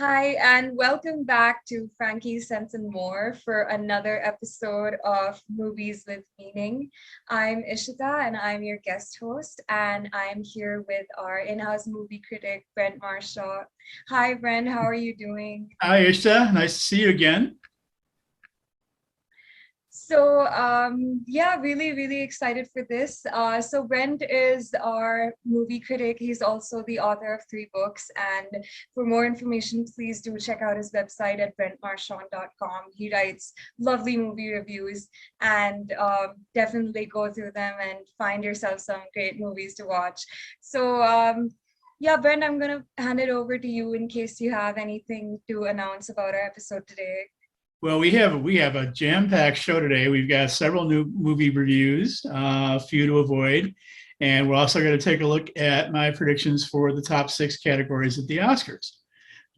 Hi, and welcome back to Frankie Sense and More for another episode of Movies with Meaning. I'm Ishita, and I'm your guest host, and I'm here with our in-house movie critic, Brent Marshaw. Hi, Brent, how are you doing? Hi, Ishita. Nice to see you again. So, really excited for this. So Brent is our movie critic. He's also the author of 3 books. And for more information, please do check out his website at brentmarchand.com. He writes lovely movie reviews and definitely go through them and find yourself some great movies to watch. So, Brent, I'm going to hand it over to you in case you have anything to announce about our episode today. Well, we have a jam-packed show today. We've got several new movie reviews, a few to avoid, and we're also going to take a look at my predictions for the top 6 categories at the Oscars.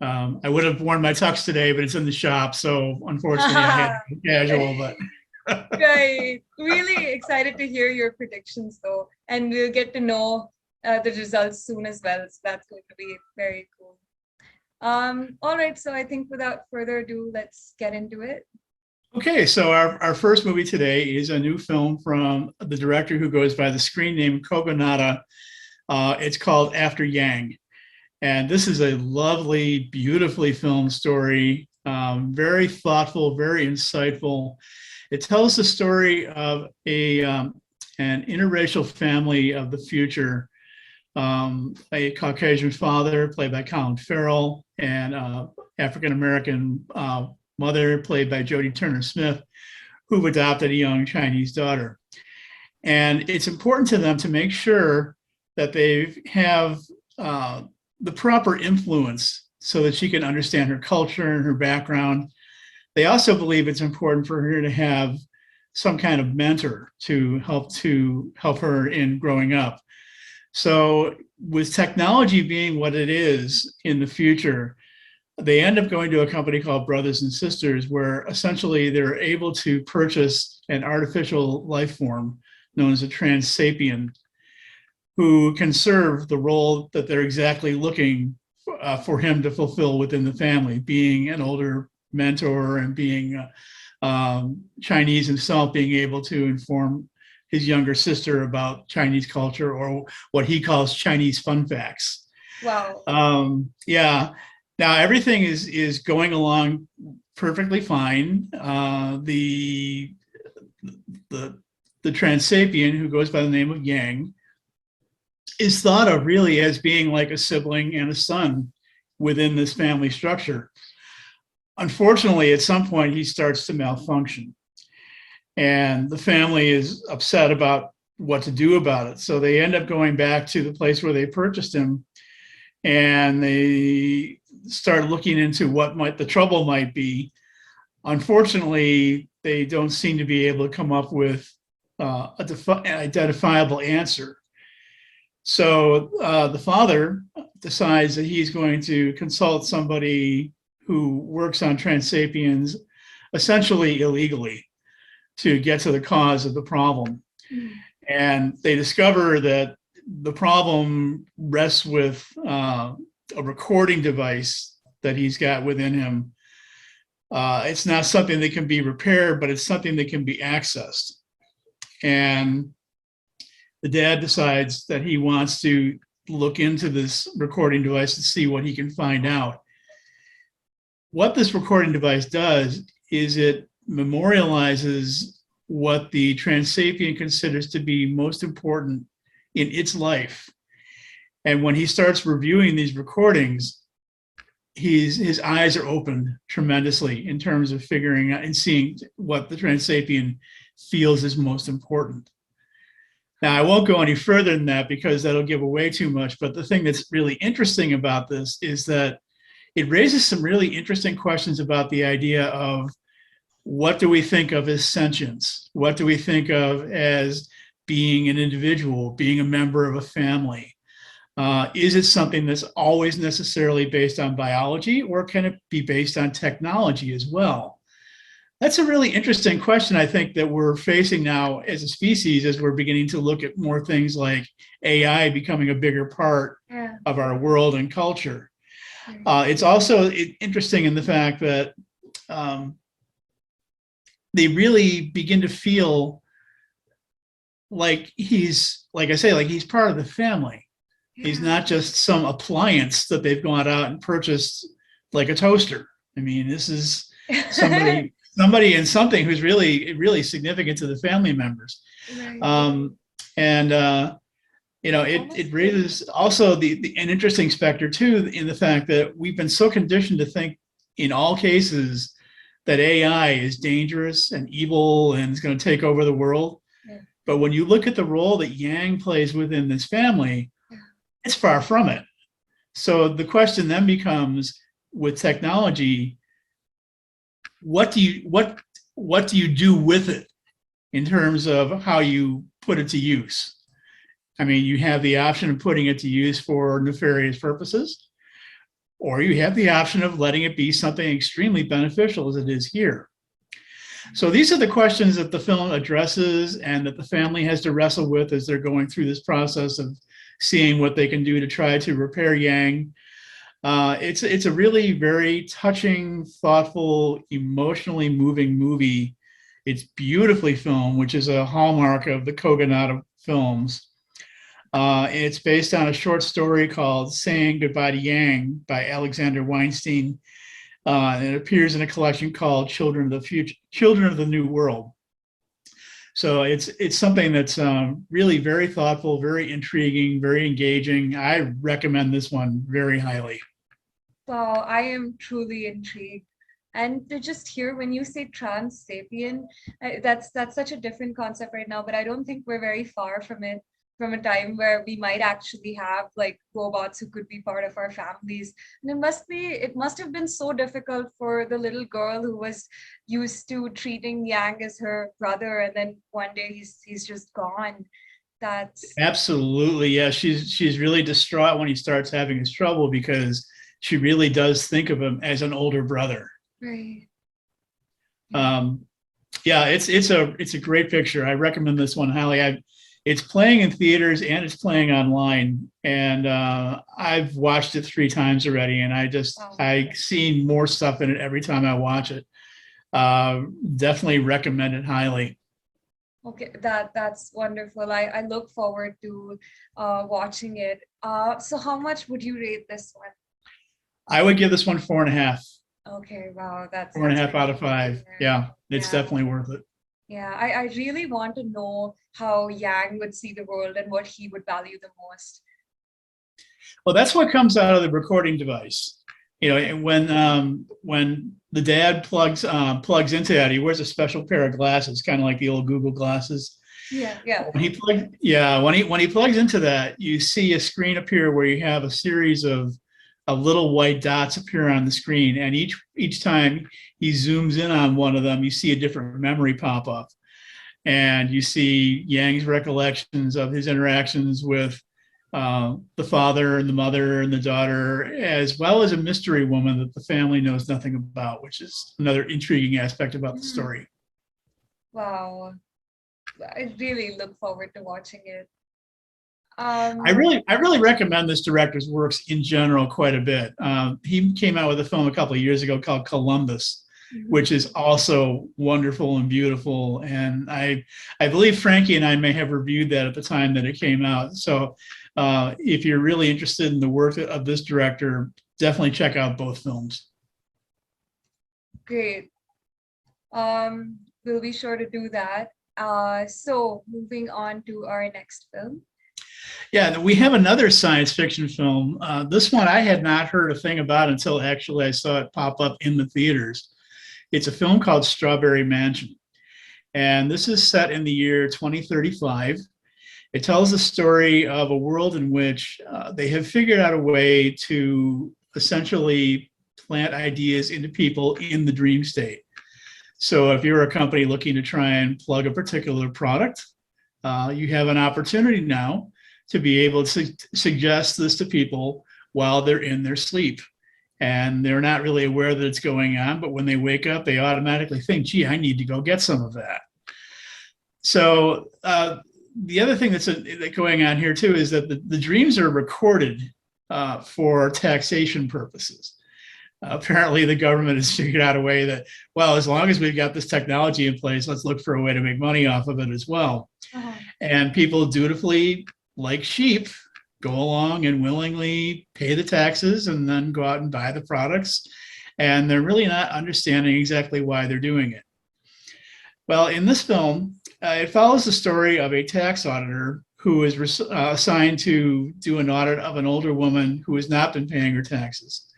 I would have worn my tux today, but it's in the shop, so unfortunately I had to be casual. But Right. Really excited to hear your predictions though. And we'll get to know the results soon as well. So that's going to be very cool. All right, so I think without further ado, let's get into it. okay, so our first movie today is a new film from the director who goes by the screen name Kogonada. It's called After Yang. And this is a lovely, beautifully filmed story, very thoughtful, very insightful. It tells the story of an interracial family of the future, a Caucasian father played by Colin Farrell and African-American mother played by Jodie Turner-Smith, who've adopted a young Chinese daughter. And it's important to them to make sure that they have the proper influence so that she can understand her culture and her background. They also believe it's important for her to have some kind of mentor to help her in growing up. So with technology being what it is in the future, they end up going to a company called Brothers and Sisters, where essentially they're able to purchase an artificial life form known as a transsapient, who can serve the role that they're exactly looking for him to fulfill within the family, being an older mentor and being Chinese himself, being able to inform his younger sister about Chinese culture, or what he calls Chinese fun facts. Wow. Yeah. Now everything is going along perfectly fine. The transsapient, who goes by the name of Yang, is thought of really as being like a sibling and a son within this family structure. Unfortunately, at some point, he starts to malfunction. And the family is upset about what to do about it. So they end up going back to the place where they purchased him, and they start looking into what the trouble might be. Unfortunately, they don't seem to be able to come up with an identifiable answer. So the father decides that he's going to consult somebody who works on transsapiens essentially illegally, to get to the cause of the problem. And they discover that the problem rests with a recording device that he's got within him. It's not something that can be repaired, but it's something that can be accessed. And the dad decides that he wants to look into this recording device to see what he can find out. What this recording device does is it memorializes what the transsapient considers to be most important in its life. And when he starts reviewing these recordings, his eyes are opened tremendously in terms of figuring out and seeing what the transsapient feels is most important. Now, I won't go any further than that because that'll give away too much. But the thing that's really interesting about this is that it raises some really interesting questions about the idea of, what do we think of as sentience? What do we think of as being an individual, being a member of a family? Is it something that's always necessarily based on biology, or can it be based on technology as well? That's a really interesting question, I think, that we're facing now as a species, as we're beginning to look at more things like AI becoming a bigger part of our world and culture. It's also interesting in the fact that they really begin to feel like he's, like I say, like he's part of the family. Yeah. He's not just some appliance that they've gone out and purchased, like a toaster. I mean, this is somebody and something who's really significant to the family members. Right. It raises also an interesting specter too, in the fact that we've been so conditioned to think in all cases that AI is dangerous and evil and is going to take over the world. Yeah. But when you look at the role that Yang plays within this family, it's far from it. So the question then becomes, with technology, what do you do with it in terms of how you put it to use? I mean, you have the option of putting it to use for nefarious purposes, or you have the option of letting it be something extremely beneficial, as it is here. So these are the questions that the film addresses and that the family has to wrestle with as they're going through this process of seeing what they can do to try to repair Yang. It's a really very touching, thoughtful, emotionally moving movie. It's beautifully filmed, which is a hallmark of the Kogonada films. It's based on a short story called Saying Goodbye to Yang by Alexander Weinstein. And it appears in a collection called Children of the New World. So it's something that's really very thoughtful, very intriguing, very engaging. I recommend this one very highly. Wow, I am truly intrigued. And to just hear when you say trans sapien, that's such a different concept right now, but I don't think we're very far from it, from a time where we might actually have like robots who could be part of our families. And it must have been so difficult for the little girl who was used to treating Yang as her brother, and then one day he's just gone. That's absolutely, yeah. She's really distraught when he starts having his trouble, because she really does think of him as an older brother. Right. Yeah, it's a great picture. I recommend this one highly. It's playing in theaters and it's playing online, and I've watched it 3 times already, and I see more stuff in it every time I watch it. Definitely recommend it highly. Okay, that's wonderful. I look forward to watching it. So how much would you rate this one? I would give this one 4.5. Okay, wow, that's 4.5 out of 5. Yeah, it's definitely worth it. Yeah, I really want to know how Yang would see the world and what he would value the most. Well, that's what comes out of the recording device. You know, when the dad plugs into that, he wears a special pair of glasses, kind of like the old Google glasses. Yeah. When he plugs into that, you see a screen appear where you have a series of little white dots appear on the screen, and each time he zooms in on one of them, you see a different memory pop up, and you see Yang's recollections of his interactions with the father and the mother and the daughter, as well as a mystery woman that the family knows nothing about, which is another intriguing aspect about the story. Wow, I really look forward to watching it. I really recommend this director's works in general quite a bit. He came out with a film a couple of years ago called Columbus, which is also wonderful and beautiful. And I believe Frankie and I may have reviewed that at the time that it came out. So if you're really interested in the work of this director, definitely check out both films. Great. We'll be sure to do that. So moving on to our next film. Yeah, we have another science fiction film. This one I had not heard a thing about until actually I saw it pop up in the theaters. It's a film called Strawberry Mansion. And this is set in the year 2035. It tells the story of a world in which they have figured out a way to essentially plant ideas into people in the dream state. So if you're a company looking to try and plug a particular product, you have an opportunity now to be able to suggest this to people while they're in their sleep. And they're not really aware that it's going on, but when they wake up, they automatically think, gee, I need to go get some of that. So the other thing that's going on here too is that the dreams are recorded for taxation purposes. Apparently, the government has figured out a way that, well, as long as we've got this technology in place, let's look for a way to make money off of it as well. And people dutifully, like sheep, go along and willingly pay the taxes and then go out and buy the products. And they're really not understanding exactly why they're doing it. Well, in this film, it follows the story of a tax auditor who is assigned to do an audit of an older woman who has not been paying her taxes.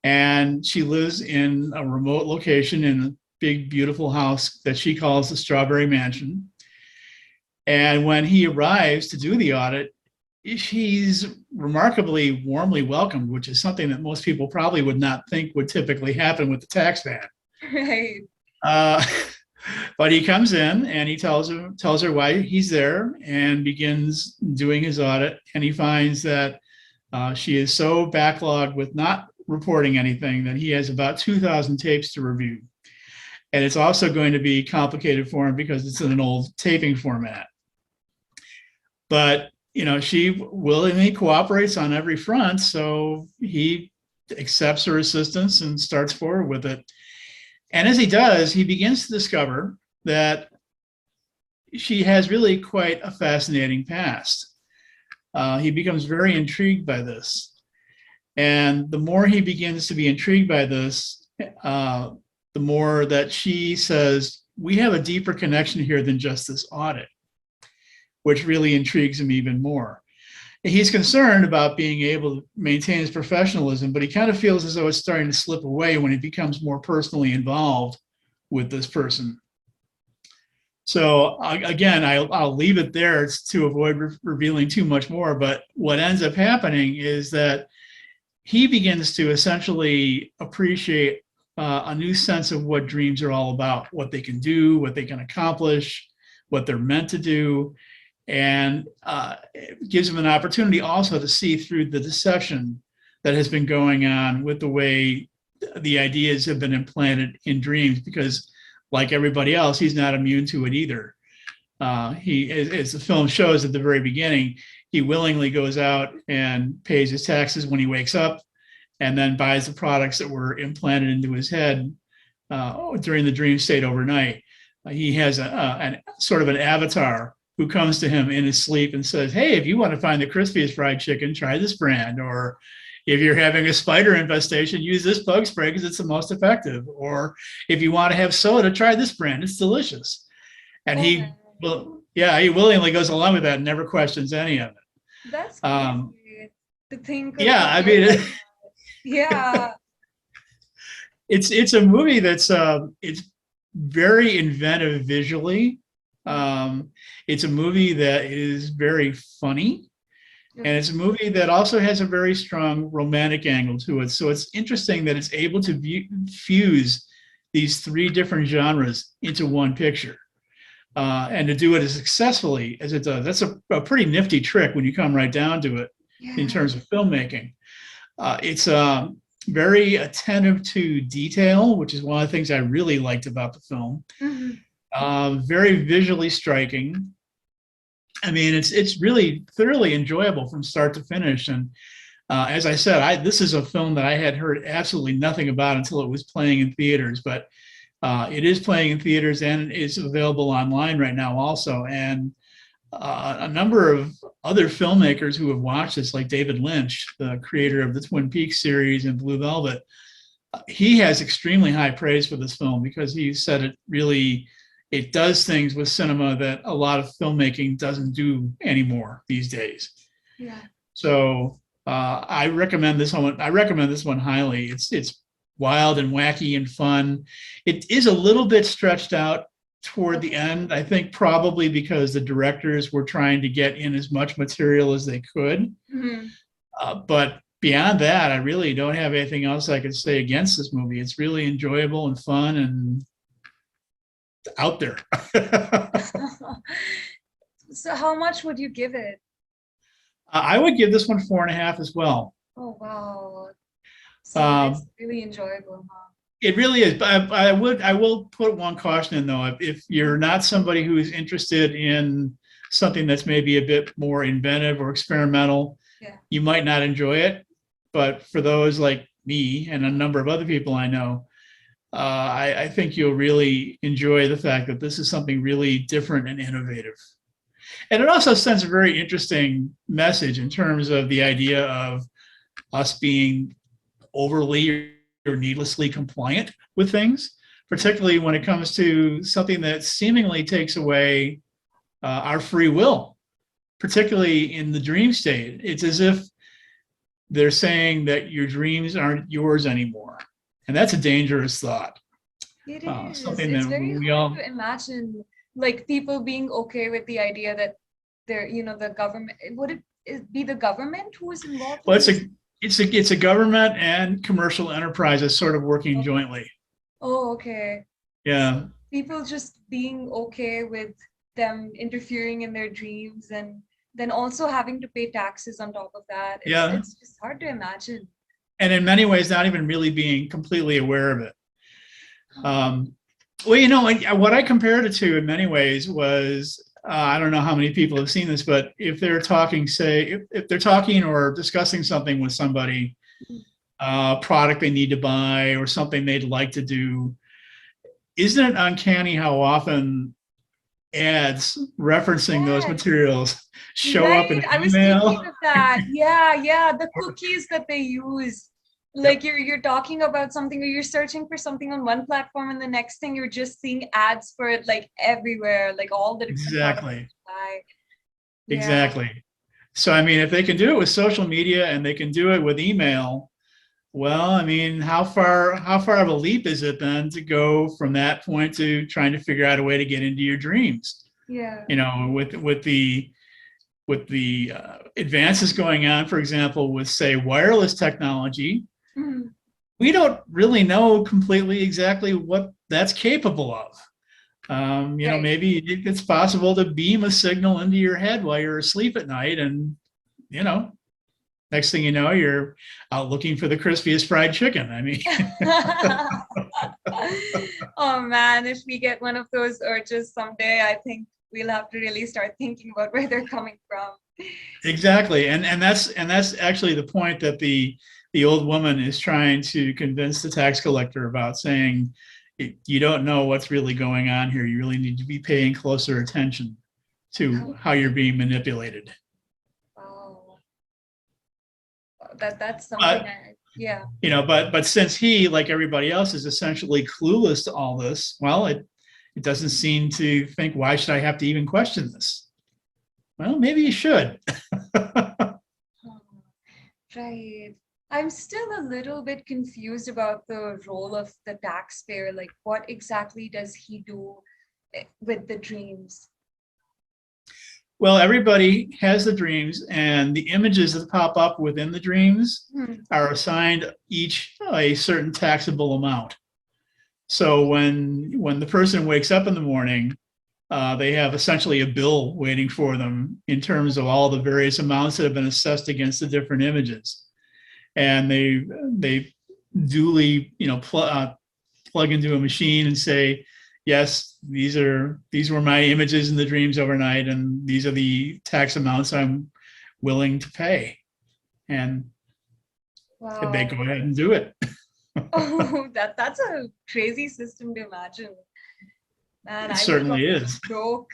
And she lives in a remote location in a big, beautiful house that she calls the Strawberry Mansion. And when he arrives to do the audit, she's remarkably warmly welcomed, which is something that most people probably would not think would typically happen with the tax man. Right. But he comes in and he tells her why he's there and begins doing his audit. And he finds that she is so backlogged with not reporting anything that he has about 2,000 tapes to review. And it's also going to be complicated for him because it's in an old taping format. But, you know, she willingly cooperates on every front. So he accepts her assistance and starts forward with it. And as he does, he begins to discover that she has really quite a fascinating past. He becomes very intrigued by this. And the more he begins to be intrigued by this, the more that she says, we have a deeper connection here than just this audit, which really intrigues him even more. He's concerned about being able to maintain his professionalism, but he kind of feels as though it's starting to slip away when he becomes more personally involved with this person. So again, I'll leave it there to avoid revealing too much more, but what ends up happening is that he begins to essentially appreciate a new sense of what dreams are all about, what they can do, what they can accomplish, what they're meant to do. And it gives him an opportunity also to see through the deception that has been going on with the way the ideas have been implanted in dreams, because like everybody else, he's not immune to it either. He, as the film shows at the very beginning, he willingly goes out and pays his taxes when he wakes up and then buys the products that were implanted into his head during the dream state overnight. He has a sort of an avatar who comes to him in his sleep and says, hey, if you want to find the crispiest fried chicken, try this brand. Or if you're having a spider infestation, use this bug spray because it's the most effective. Or if you want to have soda, try this brand. It's delicious. And he willingly goes along with that and never questions any of it. That's crazy to think. Yeah, I mean, yeah. It's a movie that's it's very inventive visually. It's a movie that is very funny, and it's a movie that also has a very strong romantic angle to it. So it's interesting that it's able to fuse these three different genres into one picture. And to do it as successfully as it does. That's a pretty nifty trick when you come right down to it in terms of filmmaking. It's very attentive to detail, which is one of the things I really liked about the film. Very visually striking. I mean, it's really thoroughly enjoyable from start to finish. And as I said, this is a film that I had heard absolutely nothing about until it was playing in theaters, but it is playing in theaters and it's available online right now also. And a number of other filmmakers who have watched this, like David Lynch, the creator of the Twin Peaks series and Blue Velvet, he has extremely high praise for this film because he said it does things with cinema that a lot of filmmaking doesn't do anymore these days. Yeah. So I recommend this one. I recommend this one highly. It's wild and wacky and fun. It is a little bit stretched out toward the end, I think probably because the directors were trying to get in as much material as they could. But beyond that, I really don't have anything else I could say against this movie. It's really enjoyable and fun and out there. So how much would you give it? I would give this one 4.5 as well. Oh, wow. So it's really enjoyable, huh? It really is. I will put one caution in though. If you're not somebody who is interested in something that's maybe a bit more inventive or experimental, Yeah. You might not enjoy it, but for those like me and a number of other people I know, I think you'll really enjoy the fact that this is something really different and innovative. And it also sends a very interesting message in terms of the idea of us being overly or needlessly compliant with things, particularly when it comes to something that seemingly takes away our free will, particularly in the dream state. It's as if they're saying that your dreams aren't yours anymore. And that's a dangerous thought. It is. Something It's that very we hard all, to imagine, like people being okay with the idea that they're, the government, would it be the government who is involved well, in this? it's a government and commercial enterprises sort of working jointly. Oh, okay. Yeah. So people just being okay with them interfering in their dreams and then also having to pay taxes on top of that. Yeah. It's just hard to imagine. And in many ways, not even really being completely aware of it. Well, what I compared it to in many ways was, I don't know how many people have seen this, but if they're talking, say, if they're talking or discussing something with somebody, product they need to buy or something they'd like to do, isn't it uncanny how often ads referencing those Yes. materials show up in Right. an I was email? thinking of that. Yeah, yeah. The cookies that they use. Like Yep, you're talking about something or you're searching for something on one platform and the next thing you're just seeing ads for it like everywhere, like all the different products exactly. you buy. Yeah. Exactly. So, I mean, if they can do it with social media and they can do it with email, well, I mean, how far of a leap is it then to go from that point to trying to figure out a way to get into your dreams? Yeah. With the advances going on, for example, with say wireless technology, Mhm. we don't really know completely exactly what that's capable of. Right. Maybe it's possible to beam a signal into your head while you're asleep at night, and you know, next thing you know, you're out looking for the crispiest fried chicken. I mean, Oh man, if we get one of those urges someday, I think we'll have to really start thinking about where they're coming from. exactly, and that's actually the point that the old woman is trying to convince the tax collector about, saying you don't know what's really going on here. You really need to be paying closer attention to how you're being manipulated. Wow. That's something But yeah. but since he, like everybody else, is essentially clueless to all this, well, it doesn't seem to think, why should I have to even question this? Well, maybe you should. Oh, right. I'm still a little bit confused about the role of the taxpayer. Like, what exactly does he do with the dreams? Well, everybody has the dreams, and the images that pop up within the dreams Hmm. are assigned each a certain taxable amount. So when the person wakes up in the morning, they have essentially a bill waiting for them in terms of all the various amounts that have been assessed against the different images, and they duly plug into a machine and say, yes, these were my images in the dreams overnight, and these are the tax amounts I'm willing to pay, and they go Wow. ahead and do it. Oh, that's a crazy system to imagine. Man, It I would certainly probably is. broke.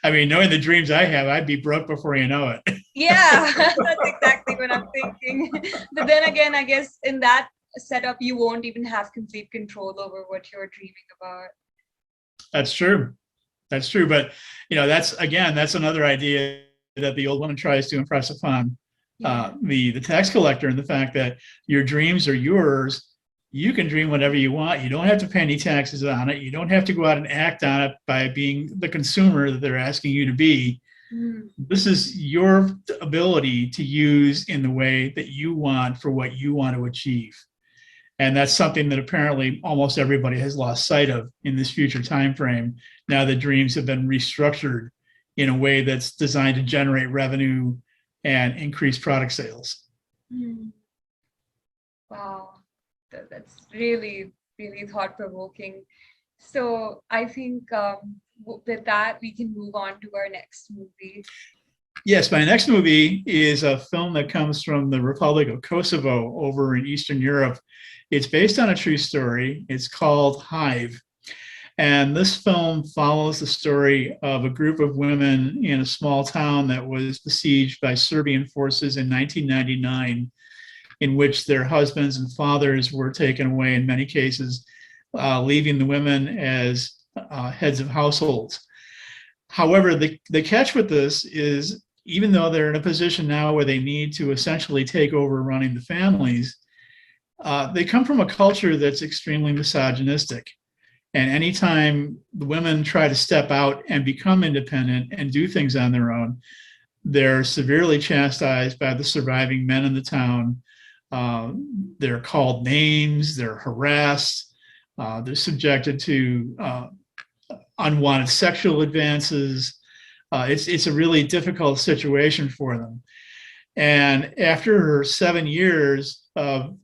I mean, knowing the dreams I have, I'd be broke before you know it. Yeah, that's exactly what I'm thinking. But then again, I guess in that setup, you won't even have complete control over what you're dreaming about. That's true. That's true. But that's another idea that the old woman tries to impress upon Yeah. the tax collector, and the fact that your dreams are yours. You can dream whatever you want. You don't have to pay any taxes on it. You don't have to go out and act on it by being the consumer that they're asking you to be. Mm. This is your ability to use in the way that you want for what you want to achieve. And that's something that apparently almost everybody has lost sight of in this future time frame. Now that dreams have been restructured in a way that's designed to generate revenue and increase product sales. Mm. Wow. That's really, really thought-provoking. So I think with that, we can move on to our next movie. Yes, my next movie is a film that comes from the Republic of Kosovo over in Eastern Europe. It's based on a true story. It's called Hive. And this film follows the story of a group of women in a small town that was besieged by Serbian forces in 1999, in which their husbands and fathers were taken away in many cases, leaving the women as heads of households. However, the catch with this is even though they're in a position now where they need to essentially take over running the families, they come from a culture that's extremely misogynistic. And anytime the women try to step out and become independent and do things on their own, they're severely chastised by the surviving men in the town. They're called names, they're harassed, they're subjected to unwanted sexual advances. It's a really difficult situation for them. And after 7 years of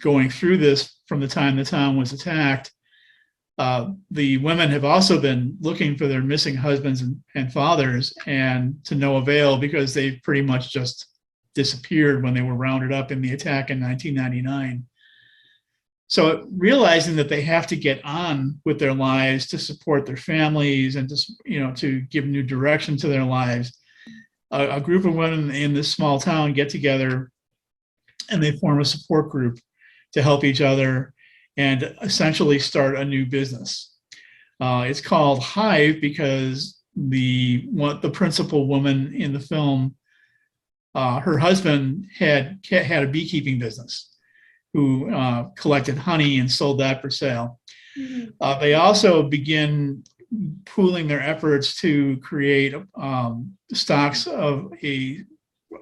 going through this from the time the town was attacked, the women have also been looking for their missing husbands and fathers, and to no avail because they pretty much just disappeared when they were rounded up in the attack in 1999. So realizing that they have to get on with their lives to support their families and to give new direction to their lives, a group of women in this small town get together and they form a support group to help each other and essentially start a new business. It's called Hive because the principal woman in the film, her husband had a beekeeping business, who collected honey and sold that for sale. Mm-hmm. They also begin pooling their efforts to create stocks of a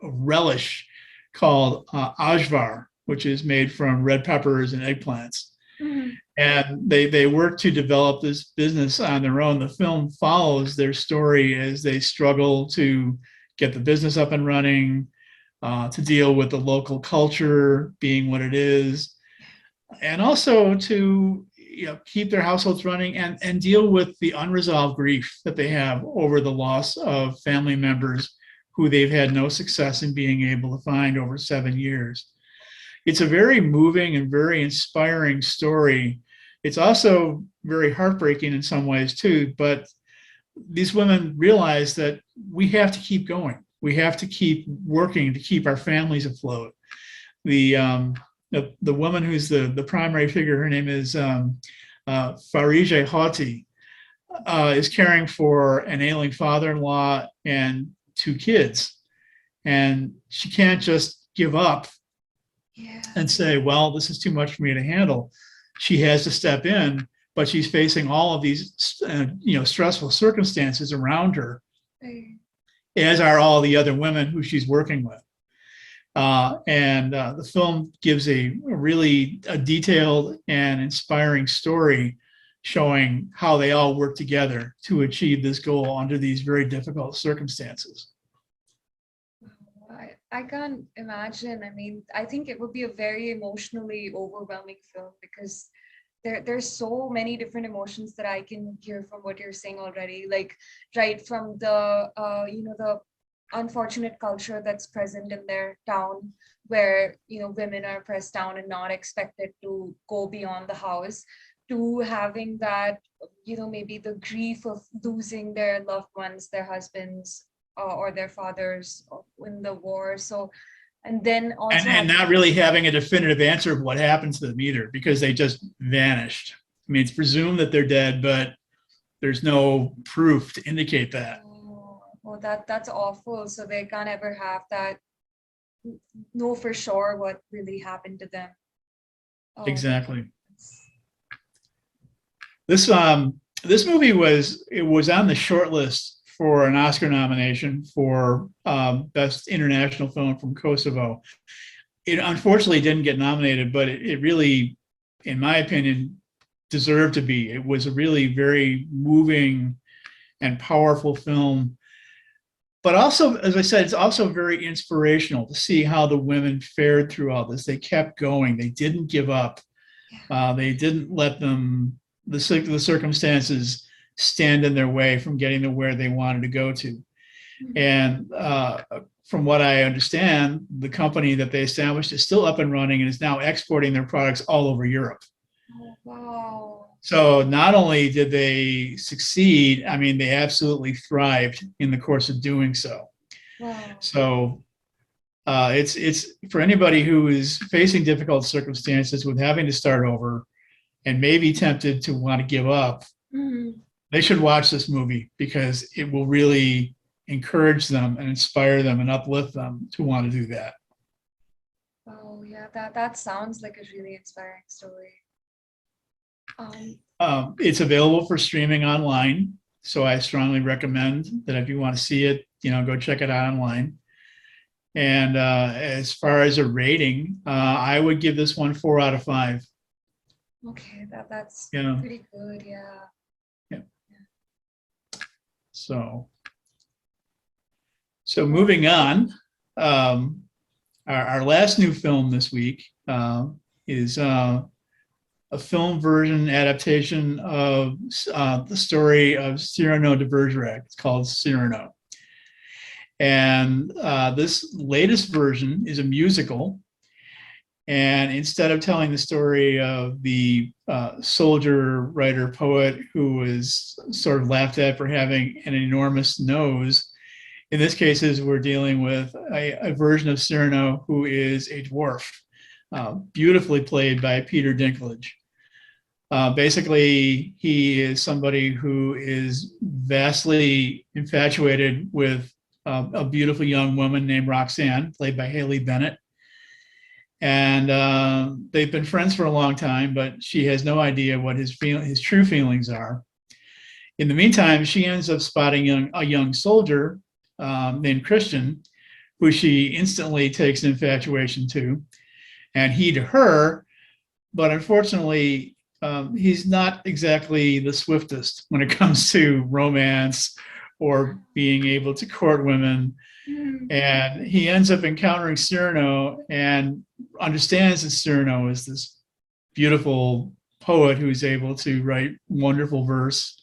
relish called ajvar, which is made from red peppers and eggplants. Mm-hmm. And they work to develop this business on their own. The film follows their story as they struggle to get the business up and running, to deal with the local culture being what it is, and also to keep their households running and deal with the unresolved grief that they have over the loss of family members who they've had no success in being able to find over 7 years. It's a very moving and very inspiring story. It's also very heartbreaking in some ways too, but these women realize that we have to keep going. We have to keep working to keep our families afloat. The woman who's the primary figure, her name is Farije Hoti, is caring for an ailing father-in-law and 2 kids. And she can't just give up and say, well, this is too much for me to handle. She has to step in, but she's facing all of these stressful circumstances around her, as are all the other women who she's working with. The film gives a really detailed and inspiring story showing how they all work together to achieve this goal under these very difficult circumstances. I can't imagine. I mean, I think it would be a very emotionally overwhelming film because there's so many different emotions that I can hear from what you're saying already. Like right from the the unfortunate culture that's present in their town, where women are pressed down and not expected to go beyond the house, to having that maybe the grief of losing their loved ones, their husbands or their fathers in the war. So, and then also and not really having a definitive answer of what happened to them either, because they just vanished. I mean, it's presumed that they're dead, but there's no proof to indicate that. Oh, that's awful. So they can't ever have that, know for sure what really happened to them. Exactly. This movie was on the short list for an Oscar nomination for Best International Film from Kosovo. It unfortunately didn't get nominated, but it really, in my opinion, deserved to be. It was a really very moving and powerful film. But also, as I said, it's also very inspirational to see how the women fared through all this. They kept going. They didn't give up. They didn't let the circumstances stand in their way from getting to where they wanted to go to. And from what I understand, the company that they established is still up and running and is now exporting their products all over Europe. Oh, wow. So not only did they succeed, I mean, they absolutely thrived in the course of doing so. Wow. So it's for anybody who is facing difficult circumstances with having to start over and maybe tempted to want to give up, they should watch this movie because it will really encourage them and inspire them and uplift them to want to do that. Oh yeah, that sounds like a really inspiring story. It's available for streaming online, so I strongly recommend that if you want to see it, go check it out online. And as far as a rating, I would give this one 4 out of 5. Okay, that's Yeah. pretty good, yeah. So moving on, our last new film this week is a film version adaptation of the story of Cyrano de Bergerac. It's called Cyrano. And this latest version is a musical. And instead of telling the story of the soldier, writer, poet who was sort of laughed at for having an enormous nose, in this case, we're dealing with a version of Cyrano who is a dwarf, beautifully played by Peter Dinklage. Basically, he is somebody who is vastly infatuated with a beautiful young woman named Roxanne, played by Haley Bennett. And they've been friends for a long time, but she has no idea what his true feelings are. In the meantime, she ends up spotting a young soldier named Christian, who she instantly takes an infatuation to, and he to her. But unfortunately, he's not exactly the swiftest when it comes to romance or being able to court women. And he ends up encountering Cyrano and understands that Cyrano is this beautiful poet who's able to write wonderful verse,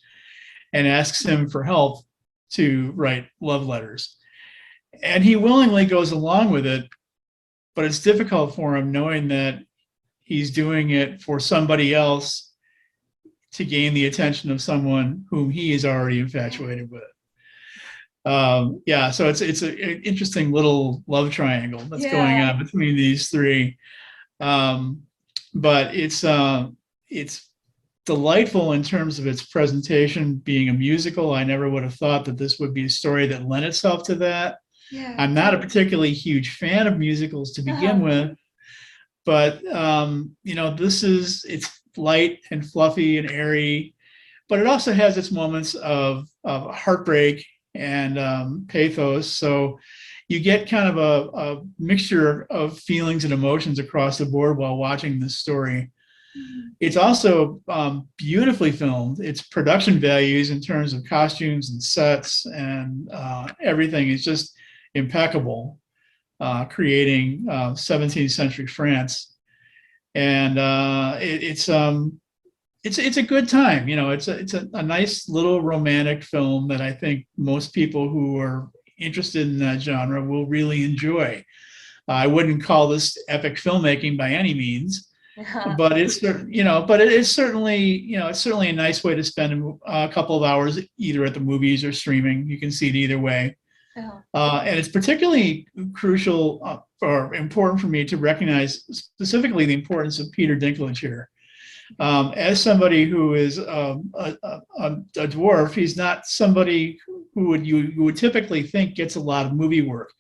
and asks him for help to write love letters. And he willingly goes along with it, but it's difficult for him knowing that he's doing it for somebody else to gain the attention of someone whom he is already infatuated with. So it's an interesting little love triangle that's going on between these three. But it's delightful in terms of its presentation being a musical. I never would have thought that this would be a story that lent itself to that. I'm not a particularly huge fan of musicals to begin with, but it's light and fluffy and airy, but it also has its moments of heartbreak and pathos. So you get kind of a mixture of feelings and emotions across the board while watching this story. It's also beautifully filmed. Its production values in terms of costumes and sets and everything is just impeccable, creating 17th century France. And it's a good time. It's a nice little romantic film that I think most people who are interested in that genre will really enjoy. I wouldn't call this epic filmmaking by any means, but it's certainly a nice way to spend a couple of hours either at the movies or streaming. You can see it either way. And it's particularly crucial or important for me to recognize specifically the importance of Peter Dinklage here. As somebody who is a dwarf, he's not somebody who you would typically think gets a lot of movie work.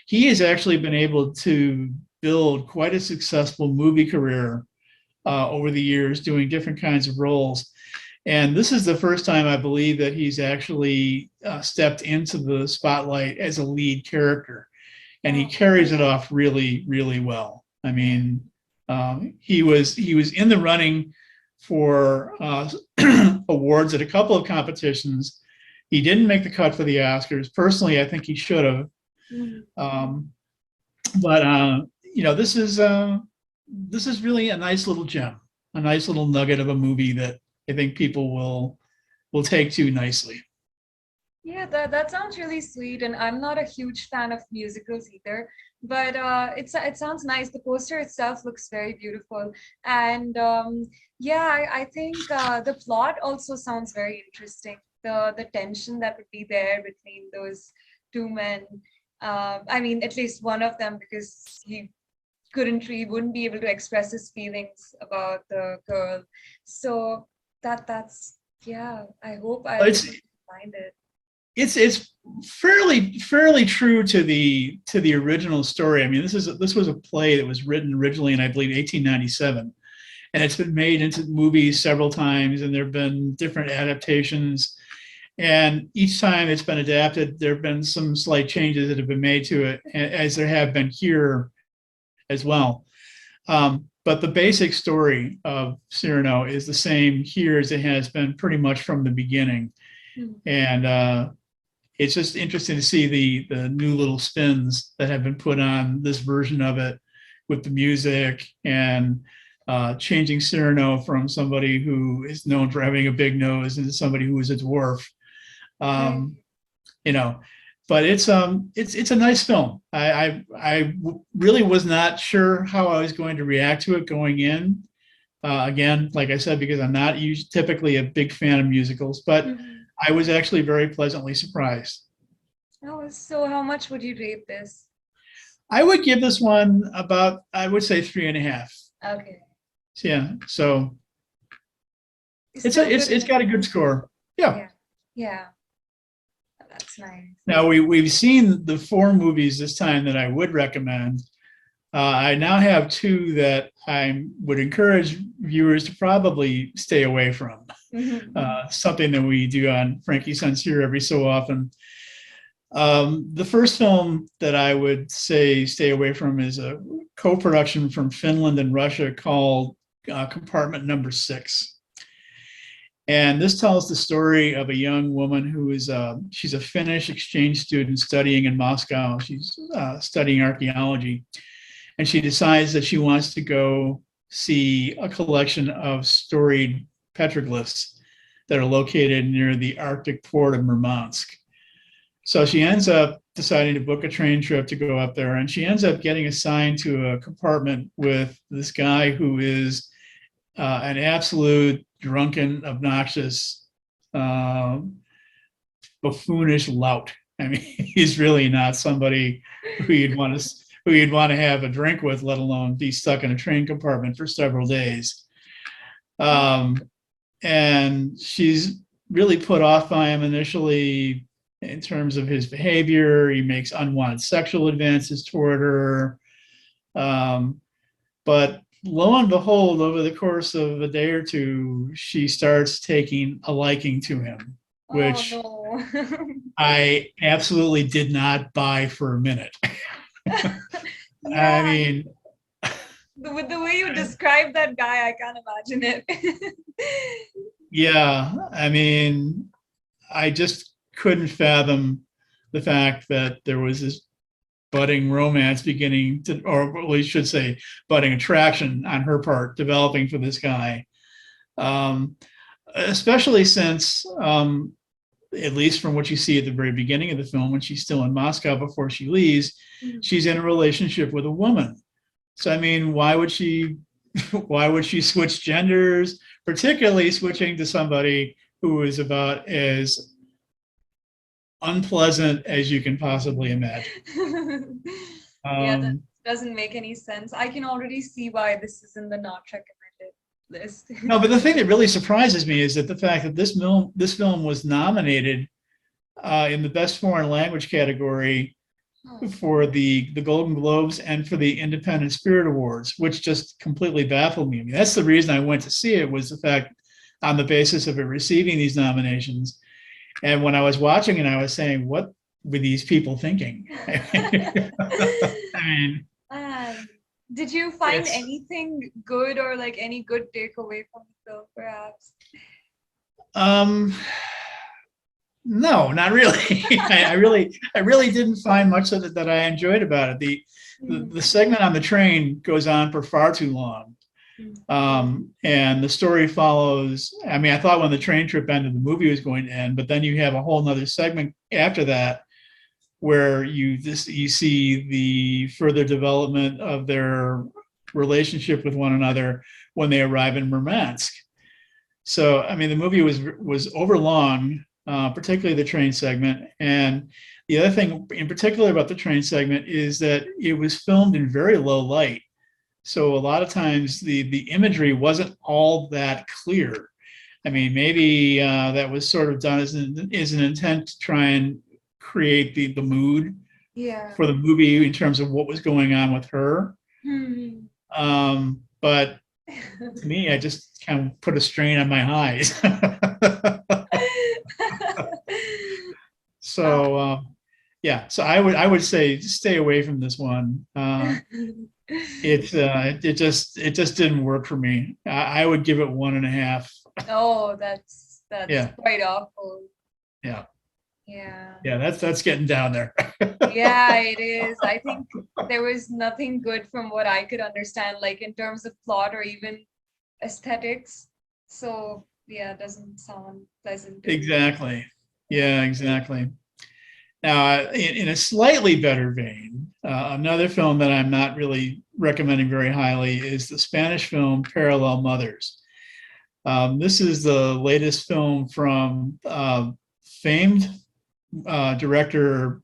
He has actually been able to build quite a successful movie career over the years, doing different kinds of roles. And this is the first time I believe that he's actually stepped into the spotlight as a lead character, and he carries it off really, really well. I mean, he was in the running for awards at a couple of competitions. He didn't make the cut for the Oscars. Personally, I think he should have. This is really a nice little gem, a nice little nugget of a movie that I think people will take to nicely. Yeah, that sounds really sweet, and I'm not a huge fan of musicals either. But it sounds nice. The poster itself looks very beautiful, and yeah, I think the plot also sounds very interesting. The tension that would be there between those two men. I mean, at least one of them, because he wouldn't be able to express his feelings about the girl. So that's yeah. I hope I'll be It's able to find it. it's fairly true to the original story. I mean, this was a play that was written originally in, I believe, 1897, and it's been made into movies several times, and there have been different adaptations. And each time it's been adapted, there have been some slight changes that have been made to it, as there have been here as well. But the basic story of Cyrano is the same here as it has been pretty much from the beginning. And it's just interesting to see the new little spins that have been put on this version of it with the music and changing Cyrano from somebody who is known for having a big nose into somebody who is a dwarf. Right. You know, but it's a nice film. I really was not sure how I was going to react to it going in. Again, like I said, because I'm not typically a big fan of musicals, but Mhm. I was actually very pleasantly surprised. Oh, so how much would you rate this? I would give this one about, I would say, 3.5. Okay. Yeah, so It's still good it's enough. got a good score. Yeah. Yeah. Yeah. That's nice. Now we've seen the 4 movies this time that I would recommend. I now have 2 that I would encourage viewers to probably stay away from. Something that we do on Frankie Sense here every so often. The first film that I would say stay away from is a co-production from Finland and Russia called Compartment Number 6. And this tells the story of a young woman who is she's a Finnish exchange student studying in Moscow. She's studying archaeology, and she decides that she wants to go see a collection of storied petroglyphs that are located near the Arctic port of Murmansk. So she ends up deciding to book a train trip to go up there, and she ends up getting assigned to a compartment with this guy who is an absolute drunken, obnoxious, buffoonish lout. I mean, he's really not somebody who you'd want to have a drink with, let alone be stuck in a train compartment for several days. And she's really put off by him initially in terms of his behavior. He makes unwanted sexual advances toward her. But lo and behold, over the course of a day or two, she starts taking a liking to him, Oh which no. I absolutely did not buy for a minute. I Yeah, mean, with the way you describe that guy, I can't imagine it. yeah, I mean, I just couldn't fathom the fact that there was this budding romance beginning to, or we should say, budding attraction on her part developing for this guy. Um, Especially since, at least from what you see at the very beginning of the film, when she's still in Moscow before she leaves, she's in a relationship with a woman. So I mean, why would she why would she switch genders, particularly switching to somebody who is about as unpleasant as you can possibly imagine? Yeah, that Um, doesn't make any sense. I can already see why this is in the not recommended list. no, but the thing that really surprises me is that the fact that this film was nominated in the Best Foreign Language category Oh, for the Golden Globes and for the Independent Spirit Awards, which just completely baffled me. I mean, that's the reason I went to see it, was the fact on the basis of it receiving these nominations. And when I was watching it, I was saying, what were these people thinking? I mean, did you find it's anything good or like any good takeaway from the film, perhaps? um no, not really. I really didn't find much of it that I enjoyed about it. The Hmm. segment on the train goes on for far too long. And the story follows. I mean, I thought when the train trip ended, the movie was going to end, but then you have a whole nother segment after that where you see the further development of their relationship with one another when they arrive in Murmansk. So, I mean, the movie was overlong, particularly the train segment. And the other thing in particular about the train segment is that it was filmed in very low light. So a lot of times the imagery wasn't all that clear. I mean, maybe that was sort of done as an intent to try and create the mood for the movie in terms of what was going on with her. But to me, I just kind of put a strain on my eyes. So yeah, so I would say just stay away from this one. It just didn't work for me. I would give it 1.5. Oh, that's quite awful. Yeah. Yeah, that's getting down there. Yeah, it is. I think there was nothing good from what I could understand, like in terms of plot or even aesthetics. So yeah, it doesn't sound pleasant. Exactly. Yeah, exactly. Now, in a slightly better vein, another film that I'm not really recommending very highly is the Spanish film Parallel Mothers. This is the latest film from famed director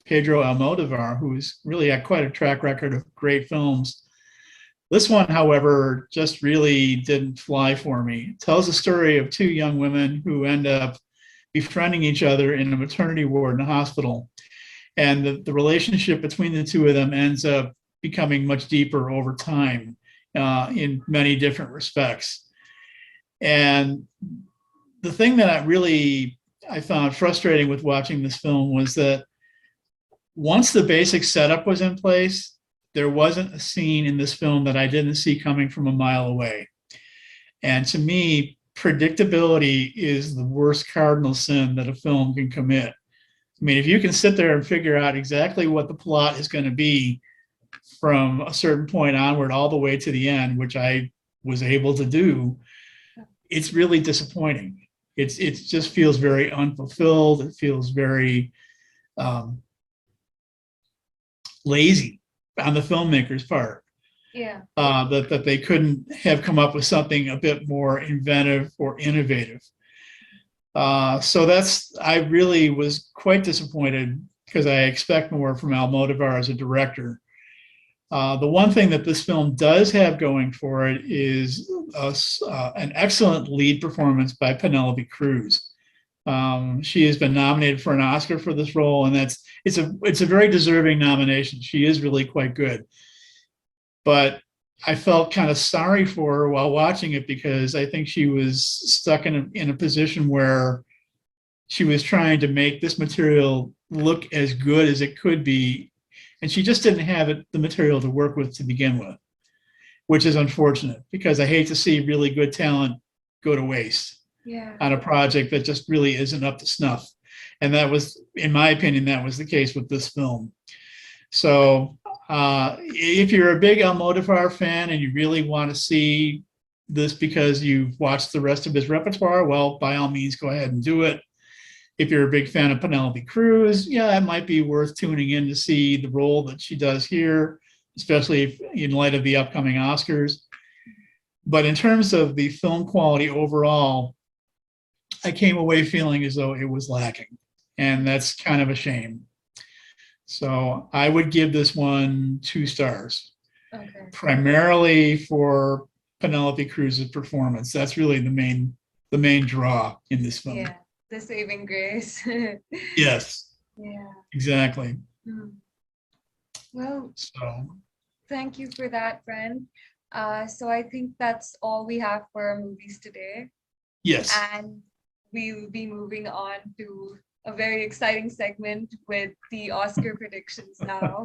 Pedro Almodovar, who's really had quite a track record of great films. This one, however, just really didn't fly for me. It tells the story of two young women who end up befriending each other in a maternity ward in a hospital. And the relationship between the two of them ends up becoming much deeper over time in many different respects. And the thing that I found frustrating with watching this film was that once the basic setup was in place, there wasn't a scene in this film that I didn't see coming from a mile away. And to me, predictability is the worst cardinal sin that a film can commit. I mean, if you can sit there and figure out exactly what the plot is going to be from a certain point onward all the way to the end, which I was able to do, it's really disappointing. It just feels very unfulfilled. It feels very lazy on the filmmaker's part. Yeah. That they couldn't have come up with something a bit more inventive or innovative. So I really was quite disappointed because I expect more from Almodovar as a director. The one thing that this film does have going for it is an excellent lead performance by Penelope Cruz. She has been nominated for an Oscar for this role, and it's a very deserving nomination. She is really quite good. But I felt kind of sorry for her while watching it because I think she was stuck in a position where she was trying to make this material look as good as it could be, and she just didn't have the material to work with to begin with, which is unfortunate because I hate to see really good talent go to waste on a project that just really isn't up to snuff. And that was, in my opinion, that was the case with this film. So if you're a big Almodovar fan and you really want to see this because you've watched the rest of his repertoire, well, by all means, go ahead and do it. If you're a big fan of Penelope Cruz, yeah, it might be worth tuning in to see the role that she does here, especially in light of the upcoming Oscars. But in terms of the film quality overall, I came away feeling as though it was lacking, and that's kind of a shame. So I would give this one 2 stars, primarily for Penelope Cruz's performance. That's really the main draw in this film. Yeah, the saving grace. Yes. Yeah. Exactly. Well, thank you for that, Brent. So I think that's all we have for our movies today. Yes. And we will be moving on to a very exciting segment with the Oscar predictions now.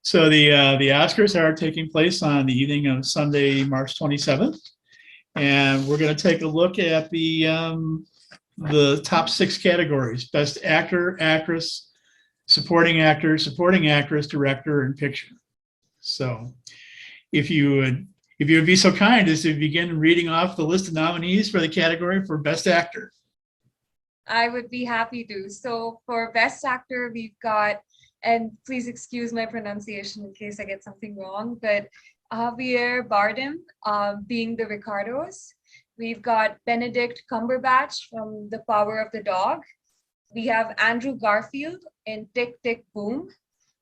So the Oscars are taking place on the evening of Sunday, March 27th. And we're going to take a look at the top 6 categories: Best Actor, Actress, Supporting Actor, Supporting Actress, Director, and Picture. So if you would be so kind as to begin reading off the list of nominees for the category for Best Actor. I would be happy to. So for Best Actor, we've got, and please excuse my pronunciation in case I get something wrong, but Javier Bardem being the Ricardos. We've got Benedict Cumberbatch from The Power of the Dog. We have Andrew Garfield in Tick, Tick, Boom.